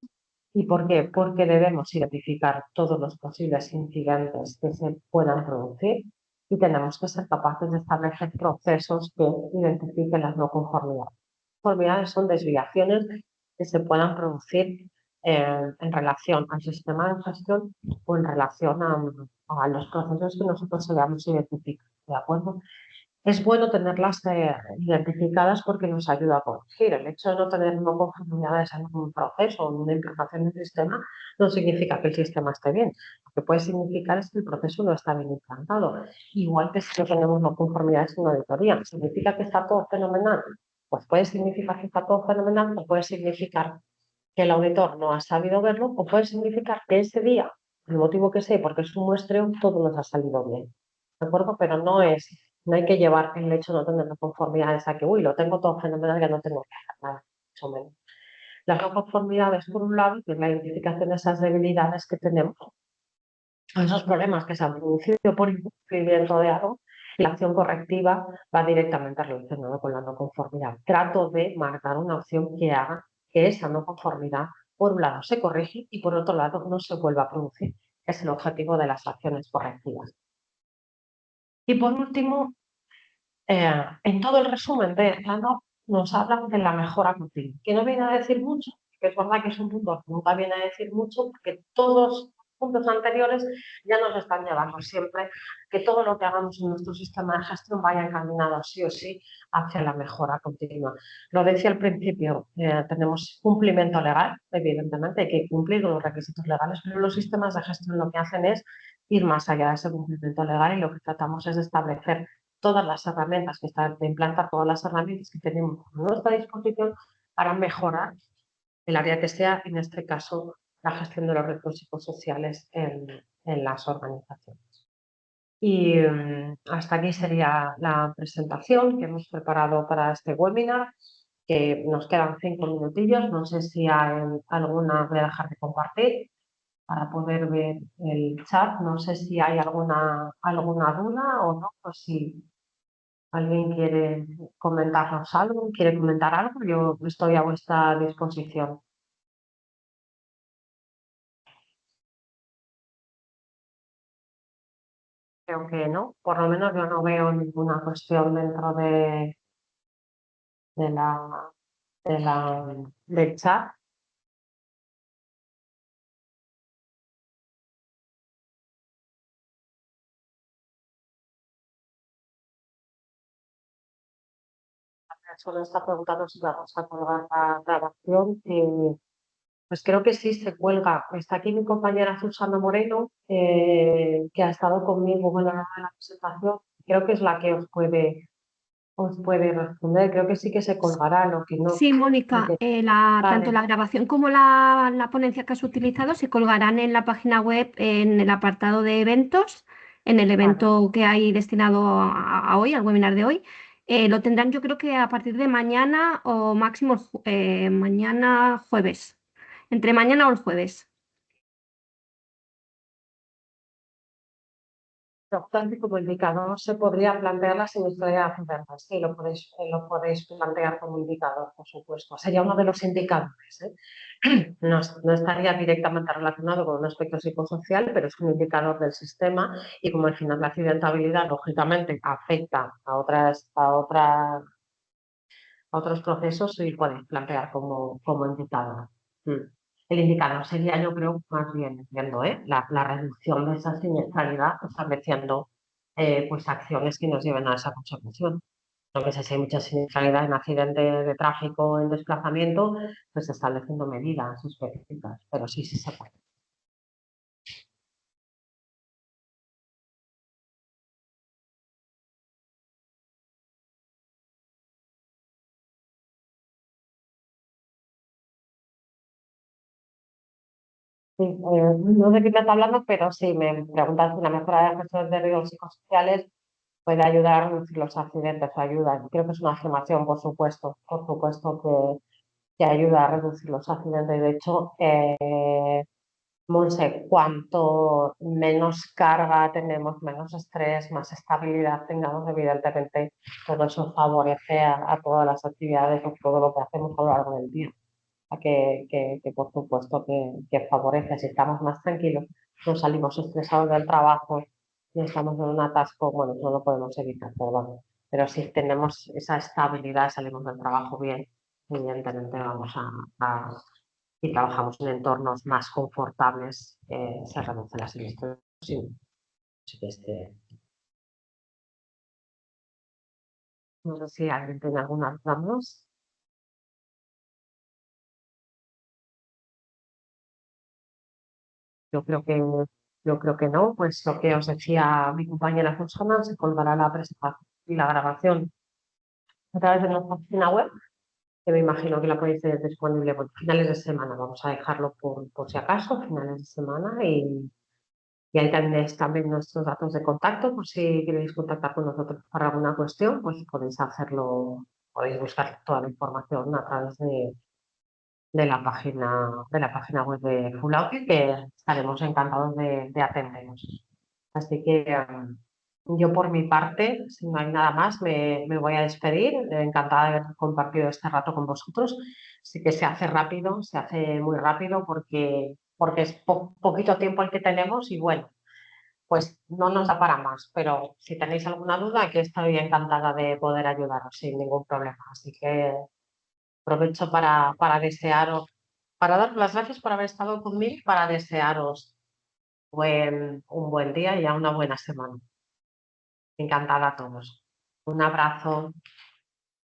¿Y por qué? Porque debemos identificar todos los posibles incidentes que se puedan producir y tenemos que ser capaces de establecer procesos que identifiquen las no conformidades. Conformidades son desviaciones que se puedan producir en relación al sistema de gestión o en relación a los procesos que nosotros hayamos identificado, ¿de acuerdo? Es bueno tenerlas identificadas porque nos ayuda a corregir. El hecho de no tener no conformidades en un proceso o en una implantación del sistema no significa que el sistema esté bien. Lo que puede significar es que el proceso no está bien implantado. Igual que si no tenemos no conformidades en una auditoría. ¿Significa que está todo fenomenal? Pues puede significar que está todo fenomenal o puede significar que el auditor no ha sabido verlo o puede significar que ese día, por el motivo que sea, porque es un muestreo, todo nos ha salido bien. ¿De acuerdo? Pero no hay que llevar el hecho de no tener conformidades a que, uy, lo tengo todo fenomenal, ya no tengo que hacer nada, mucho menos. Las no conformidades, por un lado, que es la identificación de esas debilidades que tenemos, esos problemas que se han producido por incumplimiento de algo, y la acción correctiva va directamente relacionada con la no conformidad. Trato de marcar una opción que haga que esa no conformidad, por un lado, se corrige y por otro lado, no se vuelva a producir. Es el objetivo de las acciones correctivas. Y por último, en todo el resumen de plano nos hablan de la mejora continua, que no viene a decir mucho, que es verdad que es un punto que nunca viene a decir mucho, porque todos los puntos anteriores ya nos están llevando siempre que todo lo que hagamos en nuestro sistema de gestión vaya encaminado sí o sí hacia la mejora continua. Lo decía al principio, tenemos cumplimiento legal, evidentemente hay que cumplir con los requisitos legales, pero los sistemas de gestión lo que hacen es ir más allá de ese cumplimiento legal y lo que tratamos es de establecer todas las herramientas que están, de implantar todas las herramientas que tenemos a nuestra disposición para mejorar el área que sea, en este caso, la gestión de los riesgos psicosociales en las organizaciones. Y hasta aquí sería la presentación que hemos preparado para este webinar, que nos quedan 5 minutillos. No sé si hay alguna, voy a dejar de compartir para poder ver el chat. No sé si hay alguna duda o no, pues si ¿alguien quiere comentarnos algo? ¿Quiere comentar algo? Yo estoy a vuestra disposición. Creo que no, por lo menos yo no veo ninguna cuestión dentro de la, del chat. Solo está preguntando si vamos a colgar la grabación. Pues creo que sí, se cuelga. Está aquí mi compañera Susana Moreno, que ha estado conmigo en la presentación. Creo que es la que os puede responder. Creo que sí que se colgará, lo que no. Sí, Mónica, tanto Vale, la grabación como la ponencia que has utilizado se colgarán en la página web en el apartado de eventos, en el vale. evento que hay destinado a hoy, al webinar de hoy. Lo tendrán yo creo que a partir de mañana o máximo mañana jueves, entre mañana o el jueves. Tal y como indicador se podría plantear la sinistralidad accidental. Sí, lo podéis plantear como indicador, por supuesto. Sería uno de los indicadores, ¿eh? No estaría directamente relacionado con un aspecto psicosocial, pero es un indicador del sistema y como al final la accidentabilidad lógicamente afecta a otros procesos, sí podéis plantear como indicador. Mm. El indicador sería, yo creo, más bien viendo la reducción de esa siniestralidad, estableciendo pues acciones que nos lleven a esa consecución. Aunque si hay mucha siniestralidad en accidentes de tráfico, en desplazamiento, pues estableciendo medidas específicas, pero sí, sí se puede. Sí, no sé qué me está hablando, pero sí, me preguntas si la mejora de las gestiones de riesgos psicosociales puede ayudar a reducir los accidentes o ayuda. Creo que es una afirmación, por supuesto que ayuda a reducir los accidentes. De hecho, Monse, cuanto menos carga tenemos, menos estrés, más estabilidad tengamos, evidentemente todo eso favorece a todas las actividades o todo lo que hacemos a lo largo del día. Que por supuesto que favorece. Si estamos más tranquilos, no salimos estresados del trabajo y estamos en un atasco, bueno, no lo podemos evitar, pero si tenemos esa estabilidad, salimos del trabajo bien, evidentemente vamos y trabajamos en entornos más confortables, se reduce la siniestralidad. Sí, sí que no sé si alguien tiene alguna duda más. Yo creo que, yo creo que no, pues lo que os decía mi compañera Susana, se colgará la presentación y la grabación a través de nuestra página web, que me imagino que la podéis tener disponible por finales de semana. Vamos a dejarlo por si acaso, finales de semana, y ahí también nuestros datos de contacto, por si queréis contactar con nosotros para alguna cuestión, pues podéis hacerlo, podéis buscar toda la información a través de la página web de Fulauque, que estaremos encantados de atenderos. Así que yo por mi parte, si no hay nada más, me voy a despedir. Encantada de haber compartido este rato con vosotros. Sí que se hace rápido, se hace muy rápido porque es poquito tiempo el que tenemos y bueno, pues no nos da para más. Pero si tenéis alguna duda, que estoy encantada de poder ayudaros sin ningún problema. Así que aprovecho para desearos, para daros las gracias por haber estado conmigo y para desearos un buen día y ya una buena semana. Encantada a todos. Un abrazo.